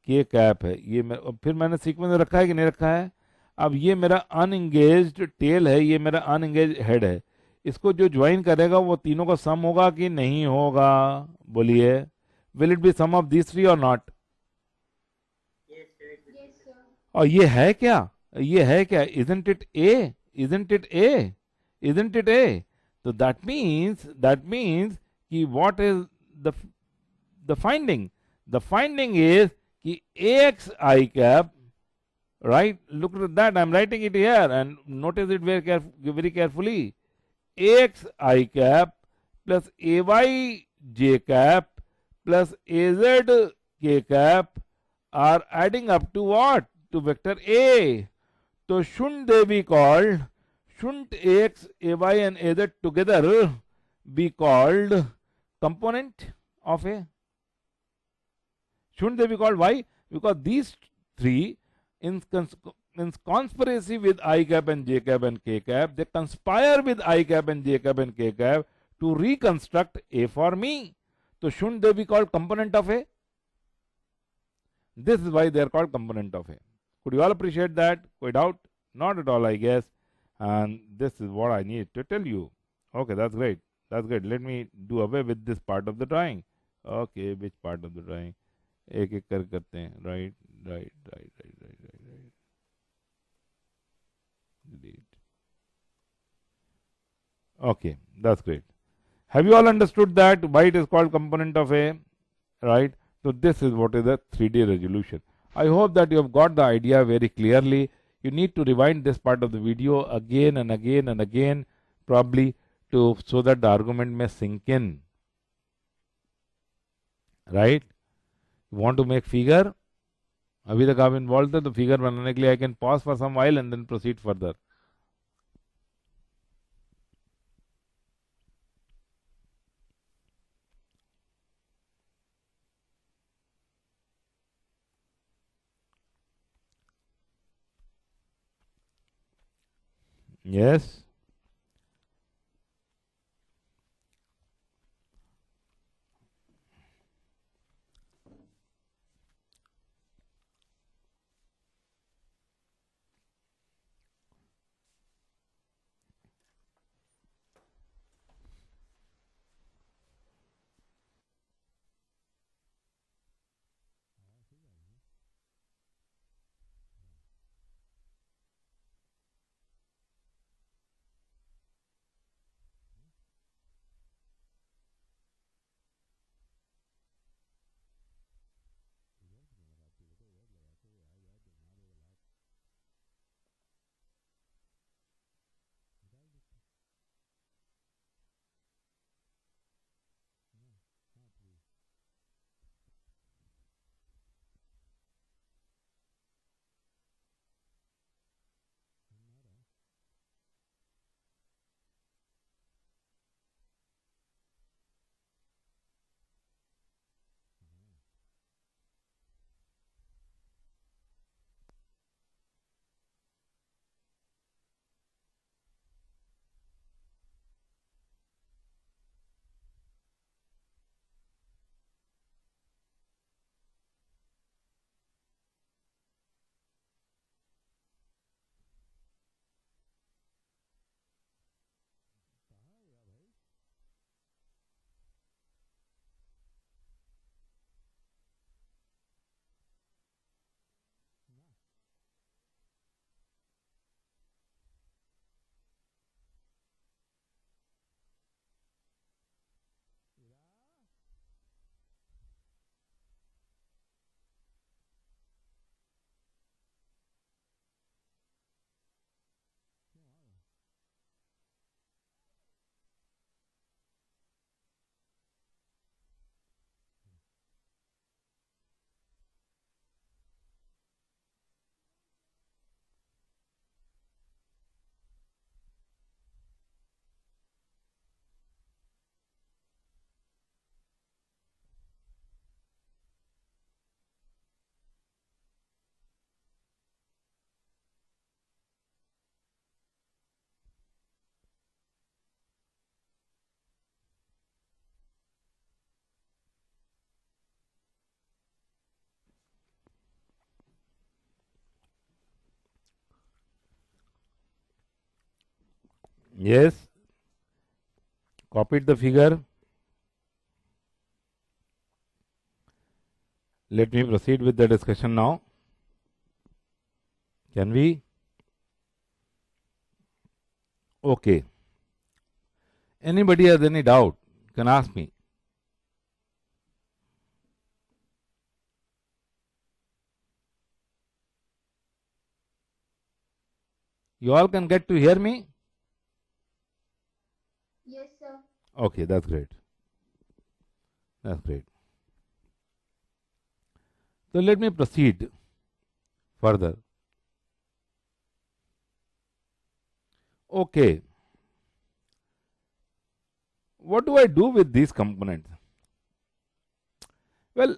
के कैप है, ये फिर मैंने सीक्वेंस रखा है कि नहीं रखा है? अब ये मेरा अनएंगेज्ड टेल है, ये मेरा अनएंगेज्ड हेड है। इसको जो ज्वाइन करेगा वो तीनों का सम होगा कि नहीं होगा? बोलिए, will it be sum of this three or not? yes, sir. Yes, sir. और ये है क्या? ये है क्या? Isn't it A? Isn't it A? Isn't it A? तो दैट मीन्स कि what is the finding? The finding is कि ax I cap, right? Look at that, I'm writing it here and notice it very carefully. ax I cap plus ay j cap plus az k cap are adding up to what? To vector A. So shouldn't they be called, shouldn't ax, ay and az together be called component of A? Shouldn't they be called? Why? Because these three, in conspiracy with I cap and j cap and k cap, they conspire with I cap and j cap and k cap to reconstruct A for me. So shouldn't they be called component of A? This is why they are called component of A. Could you all appreciate that? Quite doubt? Not at all, I guess. And this is what I need to tell you. Okay, that's great. That's great. Let me do away with this part of the drawing. Okay, which part of the drawing? एक एक कर करते हैं, right right right right right right right, delete. Okay, that's great. Have you all understood that why it is called component of A? Right? So this is what is the 3D resolution. I hope that you have got the idea very clearly. You need to rewind this part of the video again and again and again, probably so that the argument may sink in. Right? You want to make figure? अभी तक आप involve थे तो figure बनाने के लिए I can pause for some while and then proceed further. Yes. Yes. Copied the figure. Let me proceed with the discussion now. Can we? Okay. Anybody has any doubt? Can ask me. You all can get to hear me? Yes, sir. Okay, that's great. That's great. So let me proceed further. Okay. What do I do with these components? Well,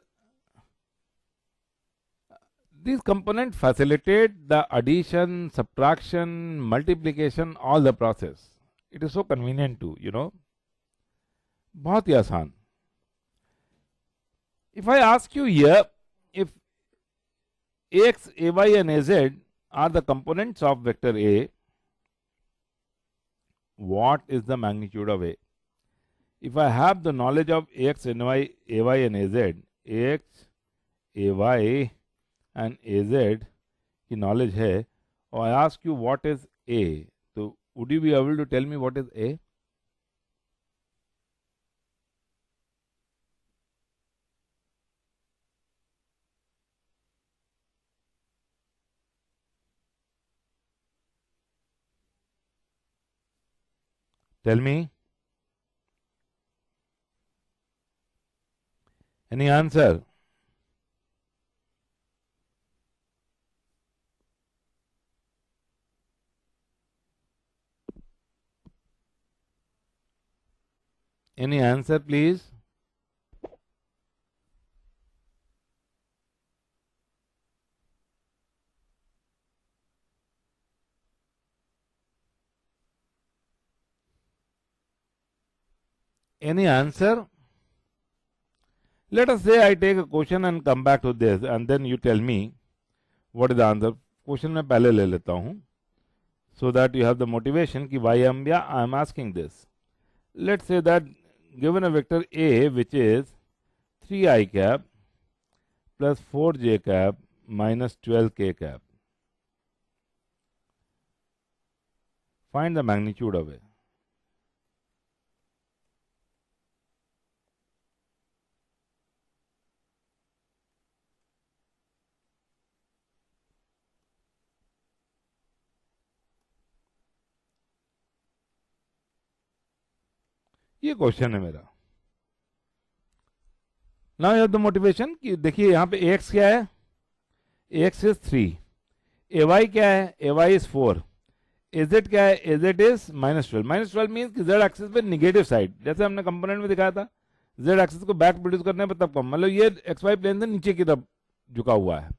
these components facilitate the addition, subtraction, multiplication, all the process. It is so convenient to, बहुत ही आसान. If I ask you here, if ax, ay and az are the components of vector A, what is the magnitude of A? If I have the knowledge of ax, ay and az, ax, ay and az की knowledge है, or I ask you what is A, so would you be able to tell me what is A? Tell me. Any answer? Any answer, please? Any answer? Let us say I take a question and come back to this, and then you tell me what is the answer. Question मैं पहले ले लेता हूँ, so that you have the motivation कि why I am asking this. Let's say that given a vector A which is 3i cap plus 4j cap minus 12k cap. Find the magnitude of A. ये question है मेरा. Now you have the motivation कि देखिए यहां पे ax क्या है, ax is 3, ay क्या है, ay इज 4, az क्या है, az इज -12. -12 मीन्स कि z एक्सिस पे निगेटिव साइड, जैसे हमने कंपोनेंट में दिखाया था, z एक्सिस को बैक प्रोड्यूस करने पर तब कम, मतलब ये xy प्लेन से नीचे की तरफ झुका हुआ है,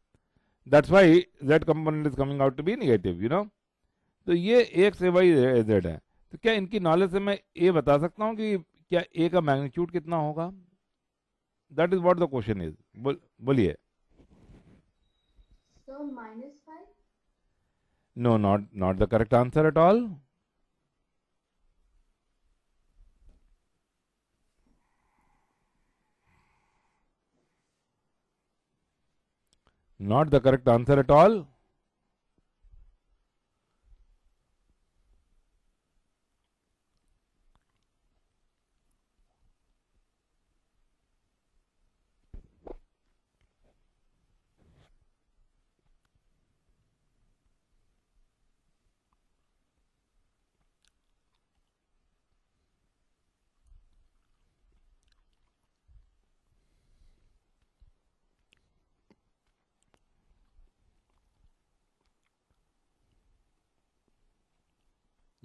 that's why z component is coming out to be negative, you know. तो ये ax ay az है. तो क्या इनकी नॉलेज से मैं ये बता सकता हूँ कि क्या a का मैग्नीट्यूड कितना होगा? That is what the question is. बोलिए. So -5? No, not the correct answer at all. Not the correct answer at all.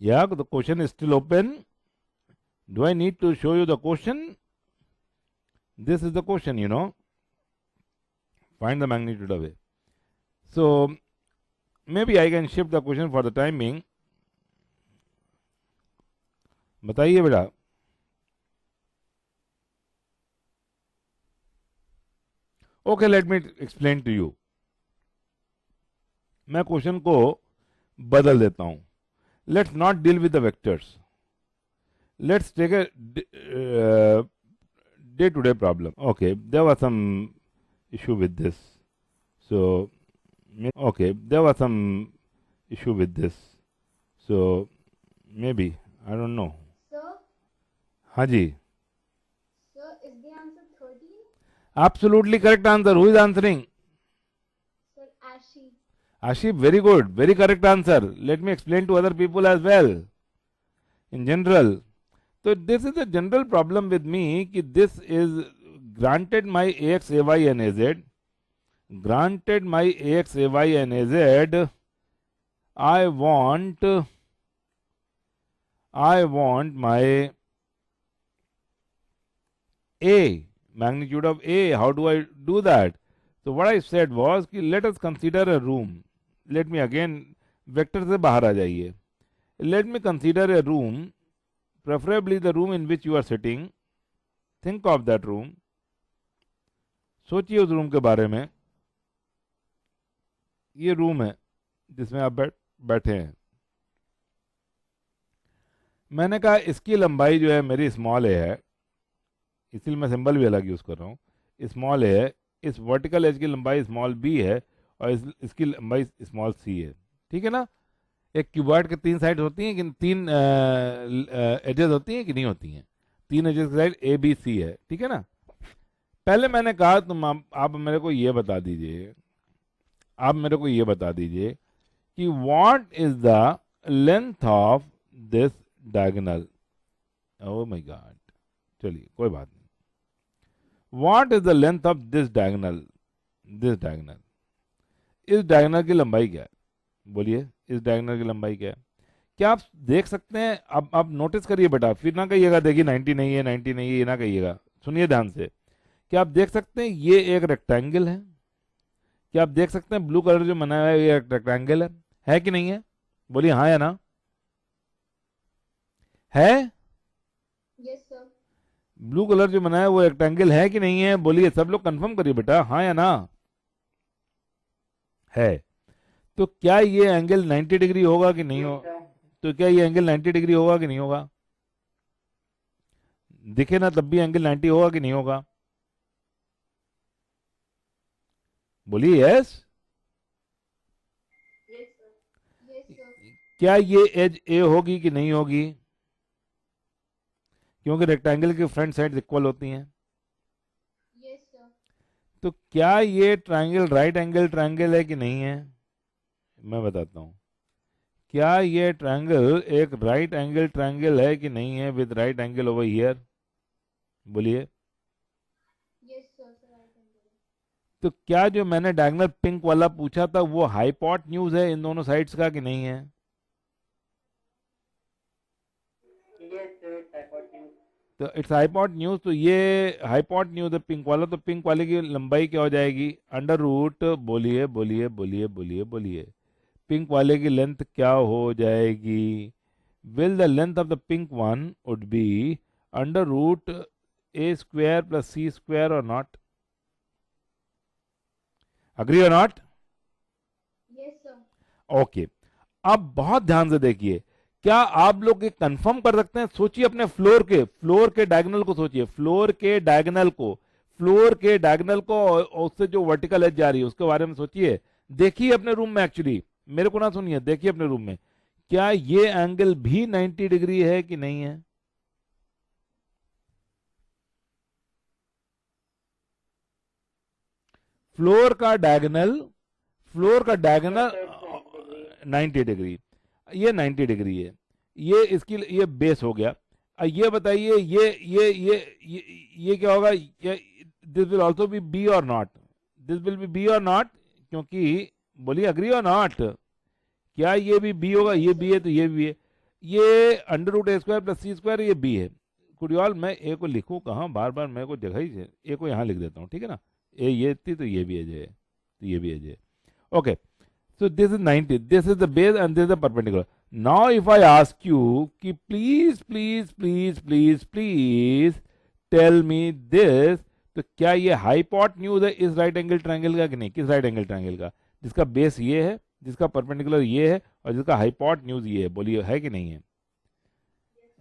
Yeah, the question is still open. Do I need to show you the question? This is the question, you know. Find the magnitude of A. So, maybe I can shift the question for the time being. बताइए बेटा. Okay, let me explain to you. मैं question को बदल देता हूं. Let's not deal with the vectors. Let's take a day-to-day problem. Okay, there was some issue with this. So, there was some issue with this. So, maybe, I don't know. Sir, हाँ जी. sir, is the answer 13? Absolutely correct answer. Who is answering? Sir, Ashi. Ashif, very good. Very correct answer. Let me explain to other people as well. In general. So this is a general problem with me कि this is granted my ax, ay and az. Granted my ax, ay and az. I want my a, magnitude of a. How do I do that? So what I said was कि let us consider a room. Let me again vector से बाहर आ जाइए. Let me consider a room, preferably the room in which you are sitting. Think of that room. सोचिए उस room के बारे में. ये रूम है जिसमें आप बैठे हैं. मैंने कहा इसकी लंबाई जो है मेरी स्मॉल ए है, इसलिए मैं सिंबल भी अलग यूज कर रहा हूँ. स्मॉल ए है, इस वर्टिकल एज की लंबाई स्मॉल बी है और इसकी लंबाई स्मॉल सी है. ठीक है ना. एक क्यूबॉइड के 3 साइड होती हैं कि 3 एजेस होती हैं कि नहीं होती हैं. 3 एजेस की साइड ए बी सी है. ठीक है ना. पहले मैंने कहा तुम आप मेरे को ये बता दीजिए, कि what is the length of this diagonal. Oh my God. चलिए कोई बात नहीं. What is the length of this diagonal. इस डायगोनल की लंबाई क्या है? बोलिए, इस डायगोनल की लंबाई क्या है? क्या आप देख सकते हैं? अब आप नोटिस करिए बेटा, फिर ना कहिएगा देखिए 90 नहीं है, 90 नहीं है, ये ना कहिएगा, सुनिए ध्यान से। क्या आप देख सकते हैं ये एक रेक्टेंगल है? क्या आप देख सकते हैं ब्लू कलर जो बनाया है ये एक रेक्टेंगल है कि नहीं है? बोलिए हाँ या ना। है? Yes, sir. ब्लू कलर जो बनाया है वो रेक्टेंगल है कि नहीं है? बोलिए, सब लोग कंफर्म करिए बेटा, हाँ या ना। है। तो क्या ये एंगल 90 डिग्री होगा कि नहीं होगा? तो क्या ये एंगल 90 डिग्री होगा कि नहीं होगा? दिखे ना तब भी एंगल 90 होगा कि नहीं होगा? बोलिए yes. Yes, sir. Yes, sir. क्या ये एज ए होगी कि नहीं होगी? क्योंकि रेक्टेंगल की फ्रंट साइड इक्वल होती हैं। Yes, sir. तो क्या ये ट्रायंगल राइट एंगल ट्रायंगल है कि नहीं है? मैं बताता हूं। क्या ये ट्रायंगल एक राइट एंगल ट्रायंगल है कि नहीं है with right angle over here? बोलिए। Yes, sir. Sir, I can do it. तो क्या जो मैंने डायगोनल पिंक वाला पूछा था वो हाइपोटेन्यूज है इन दोनों साइड्स का कि नहीं है? Yes, sir, hypotenuse. तो इट्स हाइपोटेन्यूज, तो ये हाइपोटेन्यूज है पिंक वाला, तो पिंक वाले की लंबाई क्या हो जाएगी? अंडर रूट, बोलिए बोलिए बोलिए बोलिए बोलिए, पिंक वाले की लेंथ क्या हो जाएगी? Will the length of the pink one would be under root A square plus C square और नॉट? अग्री और नॉट? Yes, sir. ओके। अब बहुत ध्यान से देखिए, क्या आप लोग ये कंफर्म कर सकते हैं? सोचिए अपने फ्लोर के डायगोनल को सोचिए, फ्लोर के डायगोनल को, फ्लोर के डायगोनल को, और उससे जो वर्टिकल एज जा रही है उसके बारे में सोचिए। देखिए अपने रूम में, एक्चुअली मेरे को ना सुनिए, देखिए अपने रूम में, क्या ये एंगल भी 90 डिग्री है कि नहीं है? फ्लोर का डायगोनल, फ्लोर का डायगोनल 90 डिग्री, ये 90 डिग्री है, ये इसकी ये बेस हो गया। ये बताइए ये क्या होगा? ये this will also be B or not? This will be B or not, क्योंकि बोलिए अग्री और नॉट, क्या ये भी बी होगा? ये बी है तो ये भी है, ये under root A square plus C square ये बी है। कुडियाल मैं ए को लिखूं कहाँ, बार बार मेरे को जगह ही, ए को यहाँ लिख देता हूँ, ठीक है ना। ए ये थी तो ये भी एज है, तो ये भी एज है। Okay, so this is 90, this is the base and this is the perpendicular. Now if I ask you कि please tell me this, तो क्या ये हाइपोटेन्यूज है इस राइट एंगल ट्रायंगल का कि नहीं? किस राइट एंगल ट्रायंगल का? जिसका बेस ये है, जिसका परपेंडिकुलर ये है, और जिसका हाइपोटेन्यूज ये है। बोलिए है कि नहीं है?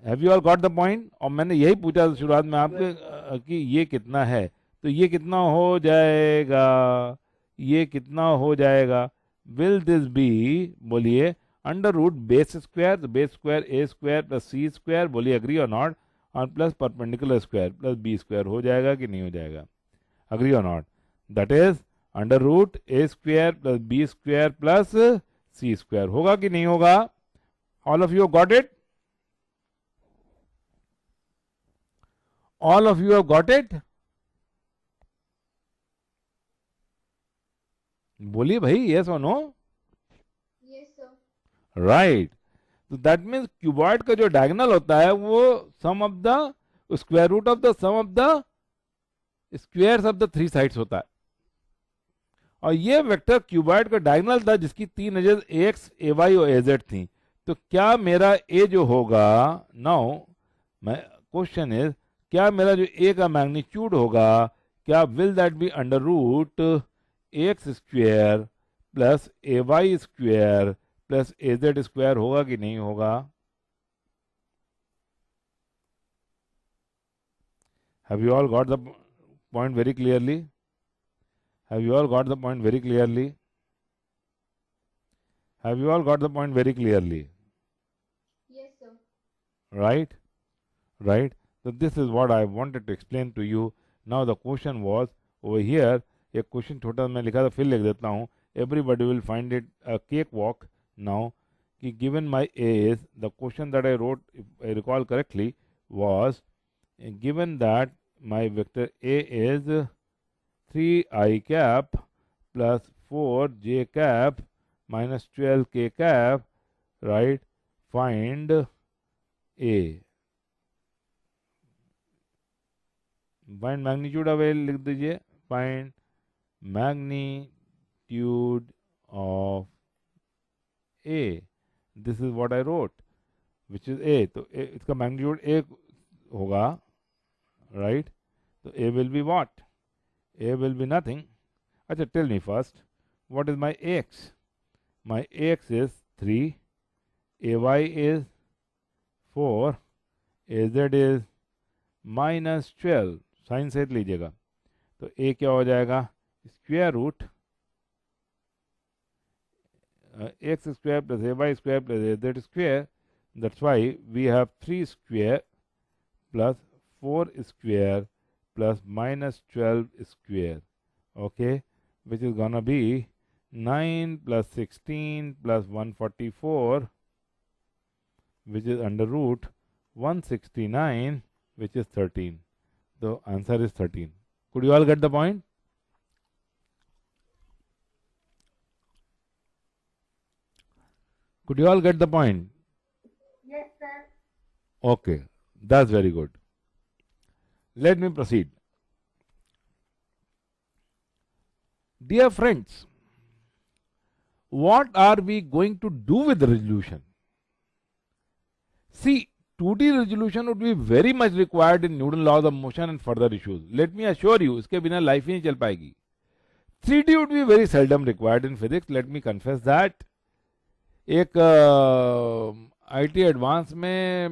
Have you all got the point? और मैंने यही पूछा था शुरुआत में आपके कि ये कितना है, तो ये कितना हो जाएगा? ये कितना हो जाएगा? विल दिस बी, बोलिए, under root base square, base square A square plus C square, बोलिए अग्री और not, or plus perpendicular square plus B square, हो जाएगा कि नहीं हो जाएगा? अग्री और not? That is under root A square plus B square plus C square, होगा कि नहीं होगा? All of you got it? All of you have got it? बोलिए भाई, यस और नो? Yes, sir. राइट। तो दैट मीन्स क्यूबॉइड का जो डायगोनल होता है वो sum of the square root of the sum of the squares of the three sides होता है। और ये वेक्टर क्यूबॉइड का डायगोनल था जिसकी तीन एजेस एक्स ए वाई और ए जेड थी। तो क्या मेरा ए जो होगा, नाउ मैं क्वेश्चन इज, क्या मेरा जो ए का मैग्नीट्यूड होगा, क्या will that be under root X square plus a Y square plus a Z square, होगा कि नहीं होगा? Have you all got the point very clearly? Have you all got the point very clearly? Have you all got the point very clearly? Yes, sir. Right? Right? So this is what I wanted to explain to you. Now the question was over here, एक question छोटा मैं लिखा था, फिर लिख देता हूँ. Everybody will find it a cakewalk now. कि given my A is, the question that I wrote, if I recall correctly, was given that my vector A is 3i cap plus 4j cap minus 12k cap, right, find A, find magnitude of A लिख दीजिए, find magnitude of A. This is what I wrote, which is A. तो इसका magnitude A होगा, right? So A will be what? A will be nothing. अच्छा, tell me first, what is my AX? My AX is 3, AY is 4, AZ is minus 12. Sign सहित लीजिएगा, तो A क्या हो जाएगा? Square root x square plus ay square plus az square. That's why we have 3 square plus 4 square plus minus 12 square, okay, which is gonna be 9 plus 16 plus 144, which is under root 169, which is 13. The answer is 13. Could you all get the point? Could you all get the point? Yes, sir. Okay, that's very good. Let me proceed. Dear friends, what are we going to do with the resolution? See, 2D resolution would be very much required in Newton laws of motion and further issues. Let me assure you, इसके बिना life ही नहीं चल पाएगी. 3D would be very seldom required in physics. Let me confess that. एक IT advance में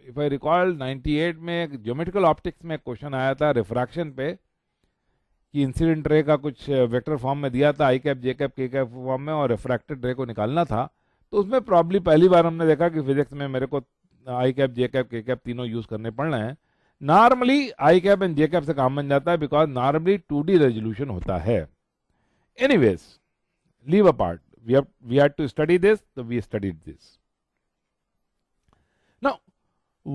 if I recall 98 में एक geometrical optics में क्वेश्चन आया था रिफ्रैक्शन पे कि इंसिडेंट रे का कुछ वेक्टर फॉर्म में दिया था, आई कैप जे कैप के कैप फॉर्म में, और रिफ्रैक्टेड रे को निकालना था. तो उसमें प्रॉब्ली पहली बार हमने देखा कि फिजिक्स में मेरे को आई कैप जे कैप के कैप तीनों यूज करने पड़ रहे हैं. Normally I cap and J cap से काम बन जाता है बिकॉज नॉर्मली 2D रेजोल्यूशन होता है. Anyways, leave apart, we had to study this, so we studied this. Now,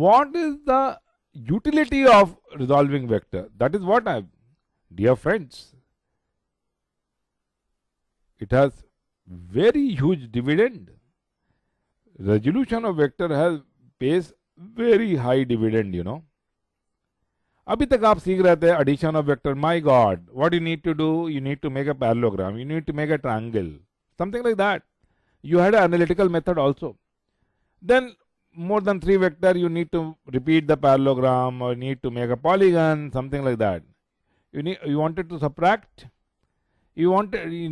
what is the utility of resolving vector? That is what dear friends, it has very huge dividend. Resolution of vector pays very high dividend, you know. अभी तक आप सीख रहे थे addition of vector. My God, what you need to do? You need to make a parallelogram. You need to make a triangle. Something like that. You had an analytical method also. Then more than 3 vector, you need to repeat the parallelogram or need to make a polygon, something like that. You wanted to subtract, you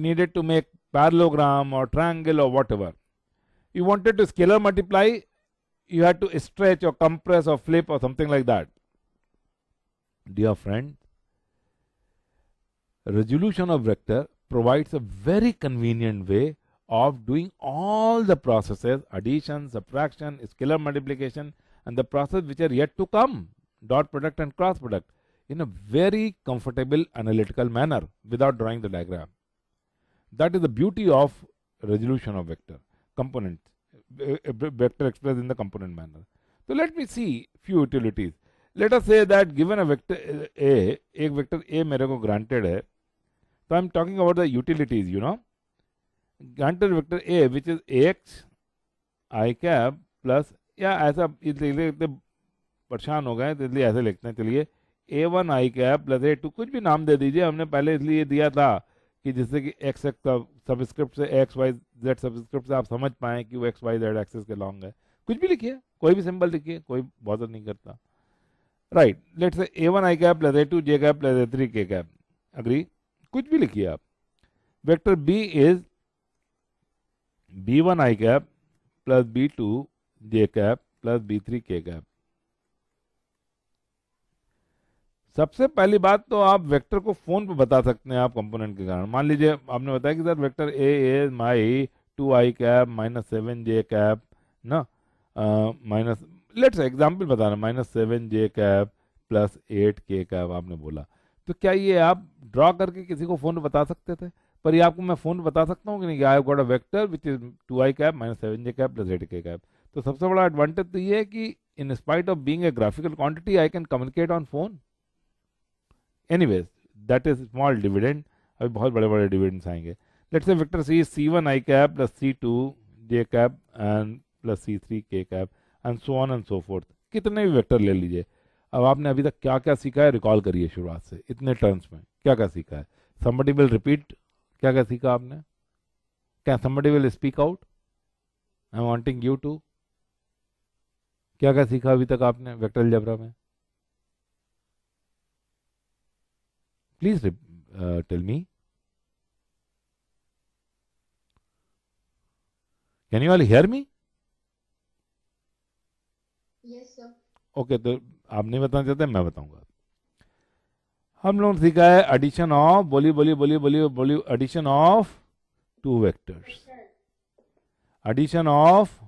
needed to make parallelogram or triangle or whatever. You wanted to scalar multiply, you had to stretch or compress or flip or something like that. Dear friend, resolution of vector provides a very convenient way of doing all the processes, addition, subtraction, scalar multiplication, and the process which are yet to come, dot product and cross product, in a very comfortable analytical manner without drawing the diagram. That is the beauty of resolution of vector component, vector expressed in the component manner. So let me see few utilities. Let us say that given a vector A, एक vector A मेरे को granted है. So I am talking about the utilities, you know. Granted vector A, which is Ax I cap plus, या ऐसा इसलिए परेशान हो गए तो इसलिए ऐसे लिखते हैं. चलिए A1 I cap plus A2, कुछ भी नाम दे दीजिए. हमने पहले इसलिए दिया था कि जिससे कि x सबस्क्रिप्ट से x y z सबस्क्रिप्ट से आप समझ पाएं कि वो x y z एक्सिस के लॉन्ग है. कुछ भी लिखिए, कोई भी सिंबल लिखिए, कोई बॉदर नहीं करता. Right, let's say A1 I cap plus A2 J cap plus A3 K cap. Agree, कुछ भी लिखिए आप. Vector B is B1 I cap plus B2 J cap plus B3 K cap. सबसे पहली बात तो आप वेक्टर को फोन पे बता सकते हैं आप कंपोनेंट के कारण. मान लीजिए आपने बताया कि sir vector A is my 2I cap minus 7J cap ना, माइनस, लेट्स एग्जाम्पल बताना, minus 7J cap plus 8K cap आपने बोला. तो क्या ये आप ड्रॉ करके किसी को फोन पे बता सकते थे? पर ये आपको मैं फोन पे बता सकता हूँ कि नहीं, I have got a vector which is 2I cap minus 7J cap plus 8K cap. तो सबसे बड़ा एडवांटेज तो ये है कि in spite of being a graphical quantity I can communicate on phone. Anyways, that is small dividend. अभी बहुत बड़े बड़े डिविडेंड्स आएंगे. Let's say vector C is C1 I cap plus C2 J cap and plus C3 k cap and so on and so fourth. कितने भी vector ले लीजिए। अब आपने अभी तक क्या क्या सीखा है रिकॉल करिए शुरुआत से, इतने टर्म्स में क्या क्या सीखा है। समबडी विल रिपीट क्या क्या सीखा आपने, क्या somebody will speak out, I am wanting you to, क्या क्या सीखा अभी तक आपने वेक्टर अलजेब्रा में, please tell me. Can you all hear me? Yes, sir. Okay, तो आप नहीं बताना चाहते, मैं बताऊंगा। हम लोग सीखा है एडिशन ऑफ, बोलिए बोलिए बोलिए बोलिए बोलिए, addition of two vectors, addition of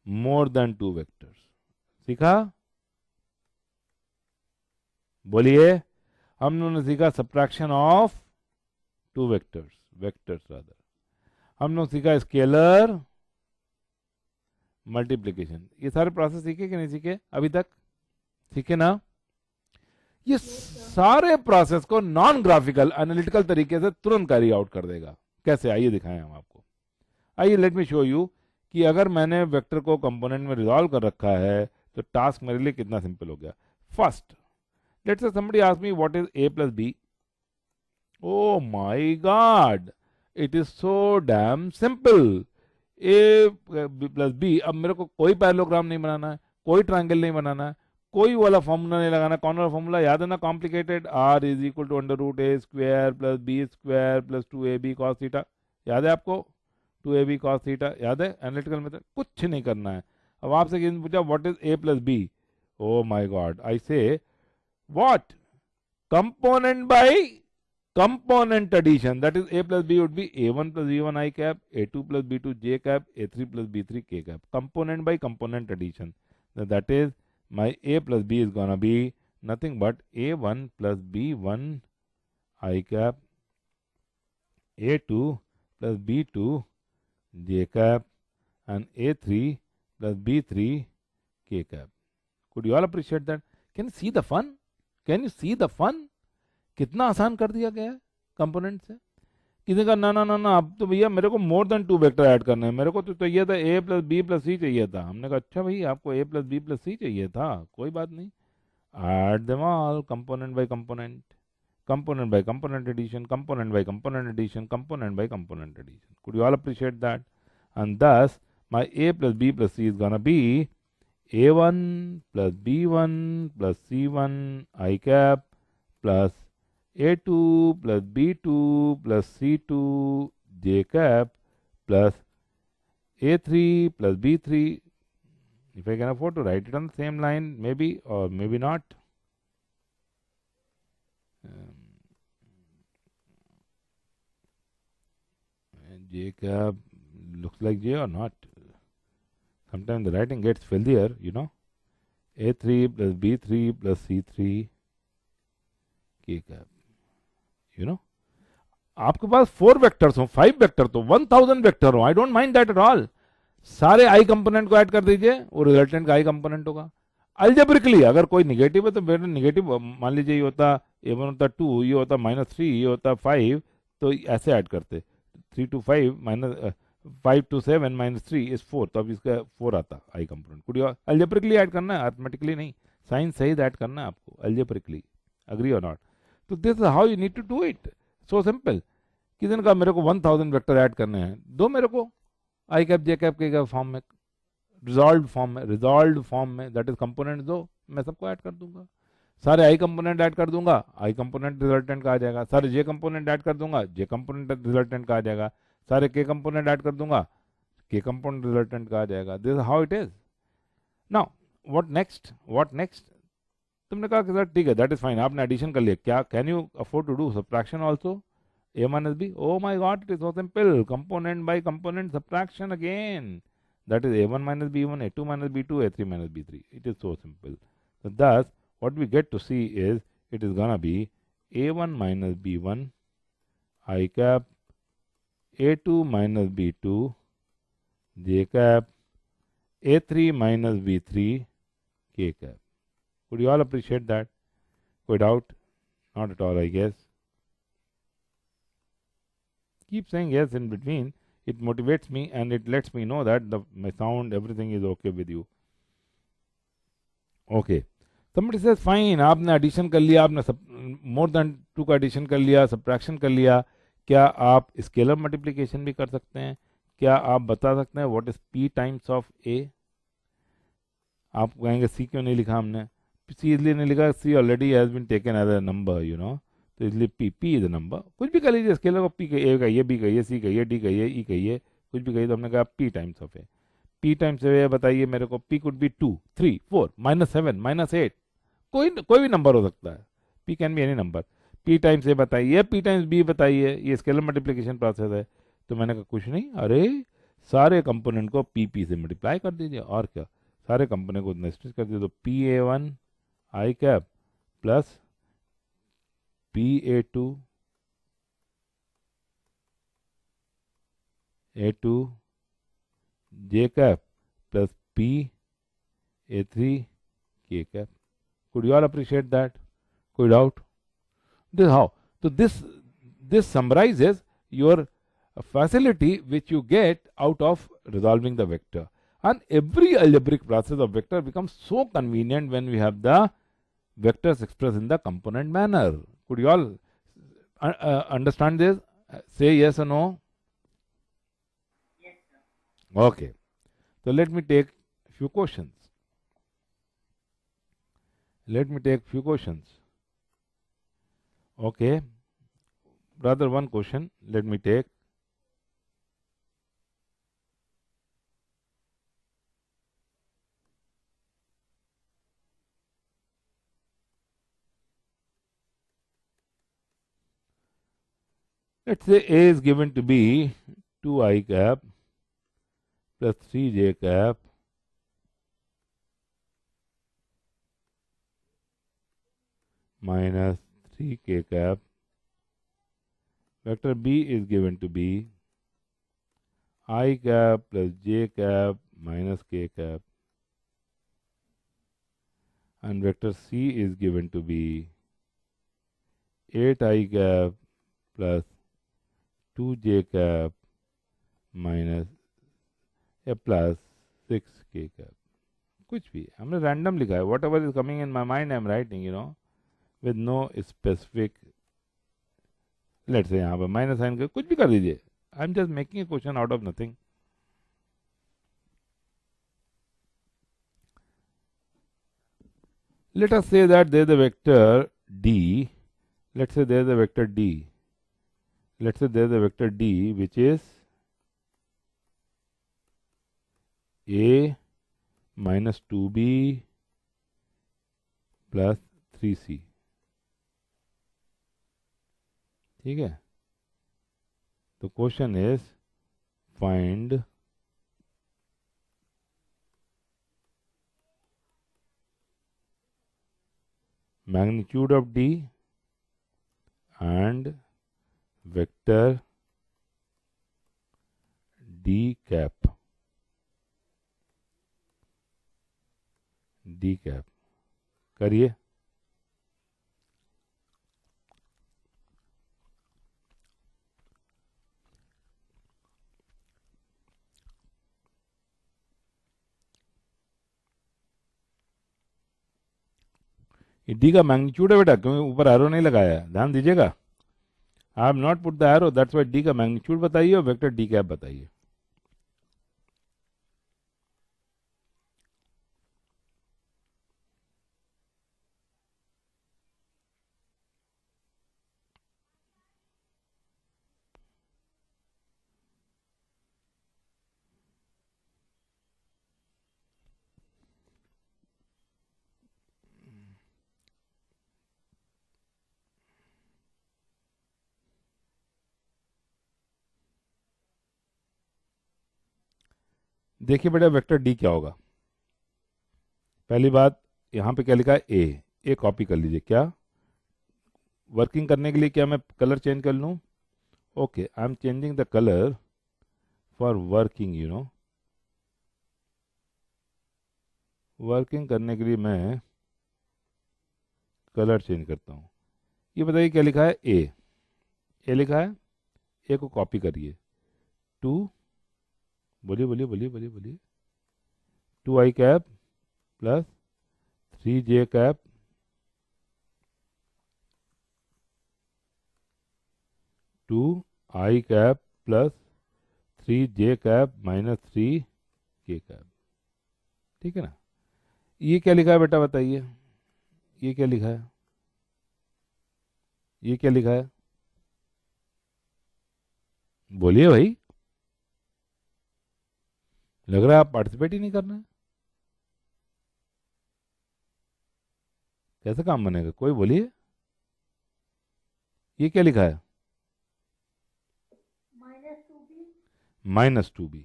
more than two vectors सीखा। बोलिए। हम लोगों ने सीखा subtraction of two vectors, vectors rather. हम लोग सीखा स्केलर मल्टीप्लिकेशन। ये सारे प्रोसेस सीखे कि नहीं सीखे अभी तक? सीखे ना? ये सारे प्रोसेस को नॉन ग्राफिकल एनालिटिकल तरीके से तुरंत कैरी आउट कर देगा। कैसे, आइए दिखाएं हम आपको। आइए लेट मी शो यू कि अगर मैंने वेक्टर को कंपोनेंट में रिजॉल्व कर रखा है तो टास्क मेरे लिए कितना सिंपल हो गया। First let's say somebody ask me what is a plus b। Oh my God, it is so damn simple. a plus b, अब मेरे को कोई पैरेललोग्राम नहीं बनाना है, कोई ट्रायंगल नहीं बनाना है, कोई वाला फॉर्मूला नहीं लगाना। कौन वाला फॉर्मूला याद है ना, complicated, r is equal to under root A square plus B square plus 2ab cos theta. याद है आपको? 2ab cos थीटा याद है? Analytical method. कुछ नहीं करना है। अब आपसे किसी ने पूछा what is a plus b, oh my God, I say what, component by component addition, that is a plus b would be a1 plus b1 I cap, a2 plus b2 j cap, a3 plus b3 k cap. Component by component addition. That is my a plus b is gonna be nothing but a1 plus b1 I cap, a2 plus b2 j cap and a3 plus b3 k cap. Could you all appreciate that? Can you see the fun? Can you see the fun? कितना आसान कर दिया गया है component से। किसी का ना ना ना ना, अब तो भैया मेरे को more than two vector add करना है, मेरे को तो चाहिए था a plus B plus C चाहिए था। हमने कहा अच्छा भाई आपको a plus B plus C चाहिए था, कोई बात नहीं, add them all component by component, component by component addition, component by component addition, component by component addition. Could you all appreciate that? And thus my a plus b plus c is gonna be a1 plus b1 plus c1 I cap plus a2 plus b2 plus c2 j cap plus a3 plus b3. If I can afford to write it on the same line, maybe or maybe not. J cap looks like J or not. Sometimes the writing gets filthier, you know. A3 plus b3 plus c3 k cap. You know, आपके पास 4 vectors हो, 5 vector तो 1000 vector हो, आई don't mind that at all. सारे आई component को add कर दीजिए, वो resultant का आई कंपोनेंट होगा। अल्जेब्रिकली अगर कोई निगेटिव है तो मेरे निगेटिव, मान लीजिए ये होता a1 होता 2, ये होता -3, ये होता 5, तो ऐसे ऐड करते 3 to 5 माइनस 5 to 7 -3 इज 4, तो अब इसका 4 आता I component. Could you algebraically add करना है, अर्थमेटिकली नहीं, साइंस सहित ऐड करना है आपको अल्जेब्रिकली, अग्री और नॉट? तो this is how you need to do it, so simple. किसी ने कहा मेरे को 1000 वेक्टर ऐड करने हैं, दो मेरे को आई कैप जे कैप के फॉर्म में, रिजॉल्व फॉर्म में, दैट इज कंपोनेंट दो, मैं सबको ऐड कर दूंगा। सारे आई कंपोनेंट ऐड कर दूंगा, आई कंपोनेंट रिजल्टेंट का आ जाएगा। सारे जे कंपोनेंट ऐड कर दूंगा, जे कंपोनेंट रिजल्टेंट का आ जाएगा। सारे के कंपोनेंट ऐड कर दूंगा, के कंपोनेंट रिजल्टेंट का आ जाएगा। This is how it is. Now what next, what next? तुमने कहा कि सर ठीक है, दैट इज फाइन, आपने एडिशन कर लिया, क्या can you afford to do subtraction also? a minus b, oh my god, it is so simple, component by component subtraction again, that is a1 minus b1, a2 minus b2, a3 minus b3. It is so simple. So thus what we get to see is it is gonna be a1 minus b1 I cap, a2 minus b2 j cap, a3 minus b3 k cap. Could you all appreciate that? Could doubt? Not at all, I guess. Keep saying yes in between it motivates me and it lets me know that my sound, everything is okay with you. Okay. Somebody says, fine, आपने addition कर लिया, आपने more than 2 का addition कर लिया, subtraction कर लिया, क्या आप scalar multiplication भी कर सकते हैं? क्या आप बता सकते हैं what is p times of a? आप कहेंगे c क्यों नहीं लिखा हमने? c इसलिए नहीं लिखा, c already has been taken as a number, you know, तो इसलिए p is a number. कुछ भी कर लीजिए, स्केलर को p कहिए, a कहिए, b कहिए, c कहिए, d कहिए, e कहिए, कुछ भी कहिए, तो हमने कहा p times of a. p times of a बताइए मेरे को, p could be 2, 3, 4, -7, -8, कोई भी नंबर हो सकता है, p can be any number. p times A बताइए, p टाइम्स b बताइए, ये स्केलर मल्टीप्लिकेशन प्रोसेस है. तो मैंने कहा कुछ नहीं, अरे सारे कंपोनेंट को p से मल्टीप्लाई कर दीजिए, और क्या, सारे कंपोनेंट को नेस्टेड कर दीजिए. तो pa1 i cap plus pa2 a2 j cap plus pa3 k cap. Could you all appreciate that? Could doubt? This is how. So this summarizes your facility which you get out of resolving the vector. And every algebraic process of vector becomes so convenient when we have the vectors expressed in the component manner. Could you all understand this? Say yes or no? Yes, sir. Okay. So let me take few questions. Okay. Rather one question. Let me take. Let's say A is given to be 2i cap plus 3j cap minus 3k cap. Vector B is given to be I cap plus j cap minus k cap. And vector C is given to be 8i cap plus 2j cap minus plus 6k cap. कुछ भी हमने random लिखा है, whatever is coming in my mind I am writing, you know, with no specific. Let's say यहाँ पर minus sign कर कुछ भी कर दीजिए. I am just making a question out of nothing. Let us say that there is a vector d. Let's say there is a vector d. Let's say there is a vector d which is a minus 2b plus 3c. ठीक है. The question is find magnitude of d and vector d cap. करिए. D का magnitude है बेटा, क्योंकि ऊपर arrow नहीं लगाया है, ध्यान दीजिएगा. I have not put the arrow, that's why D का मैग्नीट्यूड बताइए और वेक्टर डी कैप बताइए. देखिए बेटा वेक्टर डी क्या होगा. पहली बात यहां पे क्या लिखा है, ए कॉपी कर लीजिए. क्या वर्किंग करने के लिए क्या मैं कलर चेंज कर लूं? Okay, I am changing the colour for working, you know. Working करने के लिए मैं कलर चेंज करता हूं. ये बताइए क्या लिखा है, ए लिखा है. ए को कॉपी करिए. 2 बोलिए बोलिए बोलिए बोलिए बोलिए 2i cap plus 3j cap 2i cap plus 3j cap minus 3k cap. ठीक है ना। ये क्या लिखा है बेटा बताइए, ये क्या लिखा है, ये क्या लिखा है, बोलिए भाई। लग रहा है आप पार्टिसिपेट ही नहीं करना है। कैसे काम बनेगा, कोई बोलिए। ये क्या लिखा है, -2b।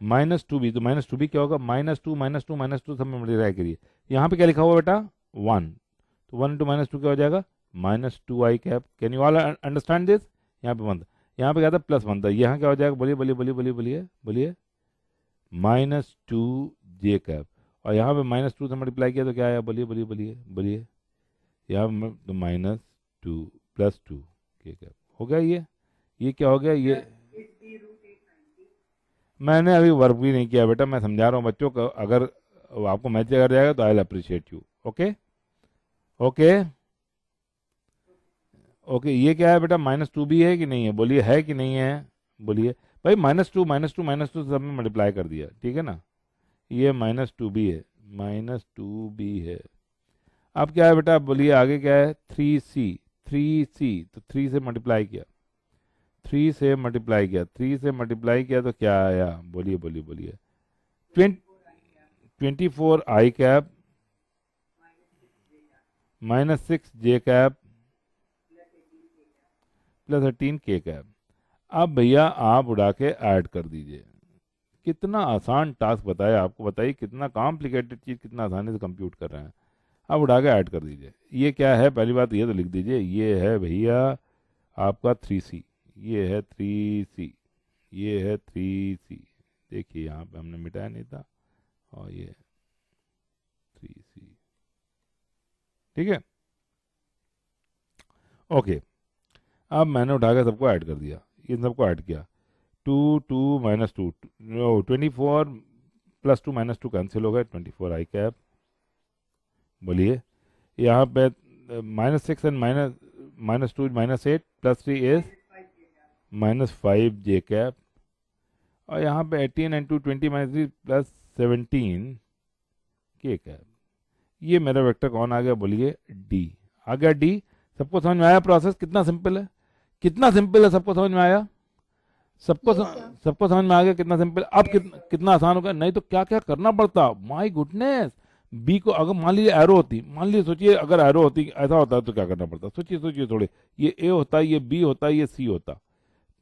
-2b तो -2b क्या होगा, -2 सब में मल्टीप्लाई करिए। यहाँ पे क्या लिखा हुआ बेटा 1, तो 1 इंटू -2 क्या हो जाएगा -2i cap. Can you all understand this. यहाँ पे 1, यहाँ पे क्या था +1 था, यहाँ क्या हो जाएगा, बोलिए बोलिए बोलिए बोलिए बोलिए बोलिए -2j कैप। और यहाँ पे -2 से मल्टीप्लाई किया तो क्या आया, बोलिए बोलिए बोलिए बोलिए, यहाँ तो -2 + 2 k कैप हो गया। ये क्या हो गया, ये Is B root 890? मैंने अभी वर्क भी नहीं किया बेटा, मैं समझा रहा हूँ बच्चों को। अगर आपको मैच अगर जाएगा तो I will appreciate you. Okay okay okay. ये क्या है बेटा, -2b है कि नहीं है, बोलिए है कि नहीं है, बोलिए भाई। -2 सब में मल्टीप्लाई कर दिया, ठीक है ना। ये -2b है, -2b है। अब क्या है बेटा, बोलिए आगे क्या है, 3c तो 3 से मल्टीप्लाई किया, 3 से मल्टीप्लाई किया, 3 से मल्टीप्लाई किया तो क्या आया, बोलिए बोलिए बोलिए 24i cap -6j cap plus 18k cap. अब भैया आप उड़ा के ऐड कर दीजिए। कितना आसान टास्क बताया आपको, बताइए कितना कॉम्प्लिकेटेड चीज़ कितना आसानी से कंप्यूट कर रहे हैं। अब उड़ा के ऐड कर दीजिए। ये क्या है, पहली बात ये तो लिख दीजिए, ये है भैया आपका 3c, ये है 3c, ये है 3c। देखिए यहाँ पे हमने मिटाया नहीं था, और ये 3c, ठीक है। ओके, अब मैंने उठा के सबको ऐड कर दिया, इन सबको ऐड किया। 2 2 -2 24 + 2 -2 कैंसिल हो गए, 24i कैप। बोलिए यहाँ पे -6 एंड -2 -8 + 3 इज -5j कैप। और यहाँ पे 18 × 20 -3 + 17k कैप। ये मेरा वेक्टर कौन आ गया, बोलिए डी आ गया। डी सबको समझ में आया, प्रोसेस कितना सिंपल है, कितना सिंपल है, सबको समझ में आया, सबको Yes, sir. सबको समझ में आ गया कितना सिंपल। अब कितना आसान हो गया, नहीं तो क्या क्या करना पड़ता, माय गुडनेस। बी को अगर मान लीजिए एरो होती, मान लीजिए सोचिए अगर एरो होती ऐसा होता है तो क्या करना पड़ता, सोचिए सोचिए थोड़े, ये ए होता, ये बी होता, ये सी होता,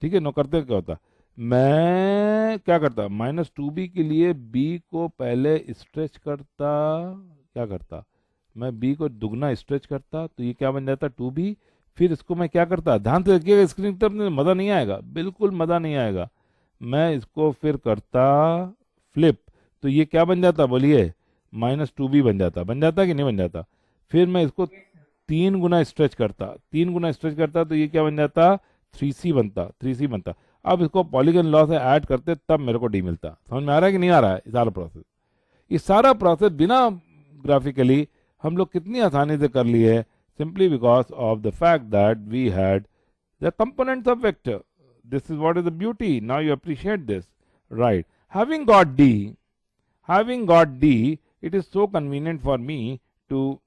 ठीक है। नो करते क्या होता, मैं क्या करता, -2b के लिए बी को पहले स्ट्रेच करता, क्या करता, मैं बी को दुगना स्ट्रेच करता तो ये क्या बन जाता 2b। फिर इसको मैं क्या करता, ध्यान से देखिएगा स्क्रीन पर, मज़ा नहीं आएगा, बिल्कुल मज़ा नहीं आएगा। मैं इसको फिर करता फ्लिप, तो ये क्या बन जाता, बोलिए -2b बन जाता कि नहीं बन जाता। फिर मैं इसको 3 गुना स्ट्रेच करता, 3 गुना स्ट्रेच करता तो ये क्या बन जाता 3c बनता। अब इसको पॉलीगन लॉ से ऐड करते तब मेरे को डी मिलता। समझ में आ रहा है कि नहीं आ रहा है ये सारा प्रोसेस। ये सारा प्रोसेस बिना ग्राफिकली हम लोग कितनी आसानी से कर लिए है, simply because of the fact that we had the components of vector. This is what is the beauty. Now you appreciate this, right? Having got D, it is so convenient for me to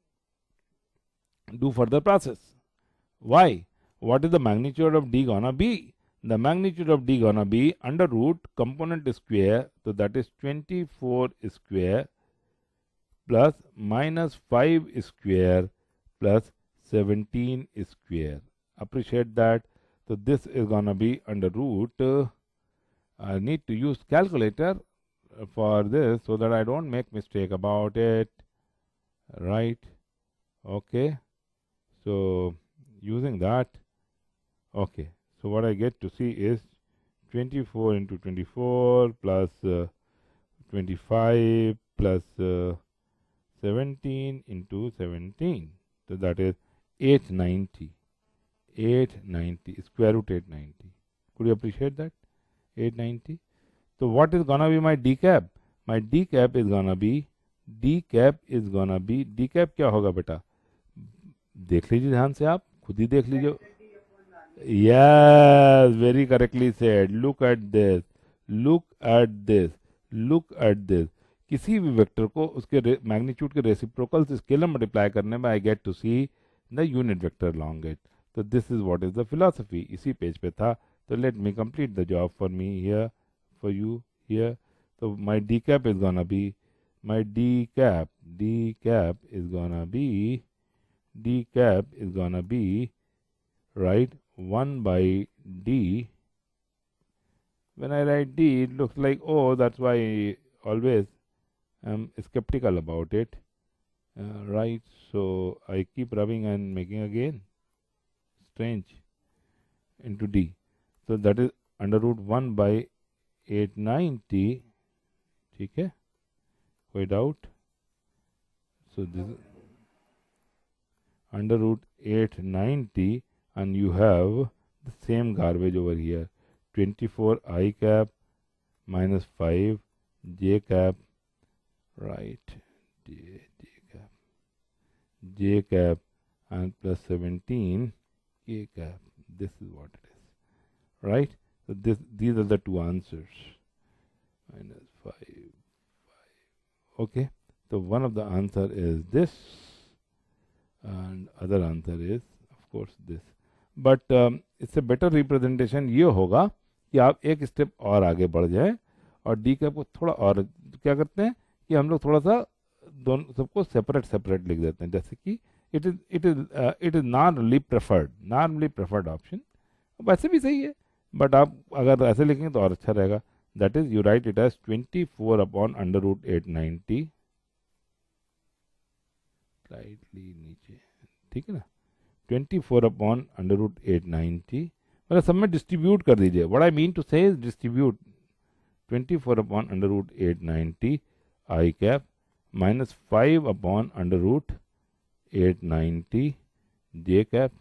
do further process. Why? What is the magnitude of D gonna be? The magnitude of D gonna be under root component square, so that is 24 square plus -5 square plus 17 square. Appreciate that. So this is gonna be under root. I need to use calculator for this so that I don't make mistake about it. Right? Okay. So using that, okay. So what I get to see is 24 × 24 plus 25 plus 17 × 17. So that is 890. 890, square root 890. Could you appreciate that? 890. So what is gonna be my d cap? My d cap is gonna be d cap क्या होगा बेटा? देख लीजिए ध्यान से, आप खुद ही देख लीजिए. Yes, very correctly said. Look at this. Look at this. Look at this. किसी भी वेक्टर को उसके मैग्नीट्यूड के रेसिप्रोकल से स्केलर मल्टीप्लाई करने में I get to see the unit vector along it. तो this is what is the philosophy. इसी पेज पे था. तो let me complete the job for me here, for you here. तो my D cap is gonna be, my D cap is gonna be right 1 by d. When I write d, it looks like O. That's why I always am skeptical about it. Right, so I keep rubbing and making again strange into d. So that is under root 1 by 890. ठीक है, कोई doubt? So this is under root 890. And you have the same garbage over here, 24 I cap minus 5 j cap, right, j cap and plus 17 k cap. This is what it is, right? So these are the two answers, minus 5. Okay, so one of the answer is this and other answer is of course this. But इससे better representation ये होगा कि आप एक step और आगे बढ़ जाए और डी कैप को थोड़ा और क्या करते हैं कि हम लोग थोड़ा सा दोनों सबको सेपरेट लिख देते हैं, जैसे कि it is normally preferred option. वैसे भी सही है, बट आप अगर ऐसे लिखेंगे तो और अच्छा रहेगा. That is you write it as 24 upon under root 890, slightly नीचे, ठीक है ना, 24 अपॉन अंडर रूट 890. मतलब सब में डिस्ट्रीब्यूट कर दीजिए. What I mean to say is distribute 24 upon under root 890 I cap minus 5 upon under root 890 j cap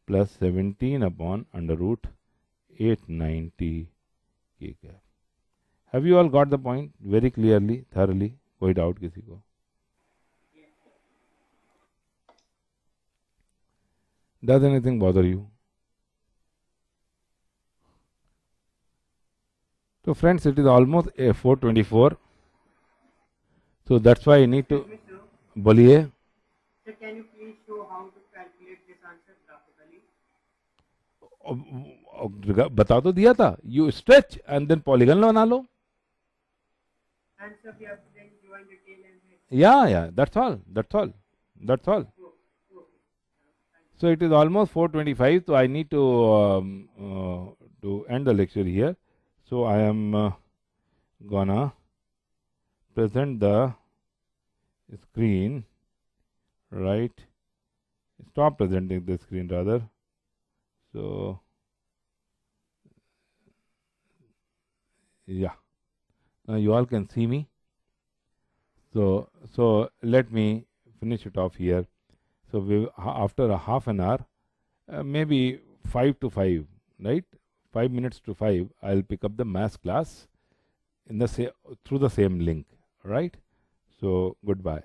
plus 17 upon under root 890 k cap. Have you all got the point very clearly, thoroughly? कोई doubt किसी को? Does anything bother you? So friends, it is almost 4:24. So that's why I need to. बोलिए. So can you please show how to calculate this answer graphically? बता तो दिया था. You stretch and then polygon बना लो. And so we have to then join the tail and head. Yeah. That's all. So it is almost 4:25. So I need to end the lecture here. So I am gonna present the screen, right? Stop presenting the screen rather. So yeah, now you all can see me. So let me finish it off here. So after a half an hour, maybe 5 to 5, right? 5 minutes to 5, I'll pick up the maths class in the through the same link, right? So goodbye.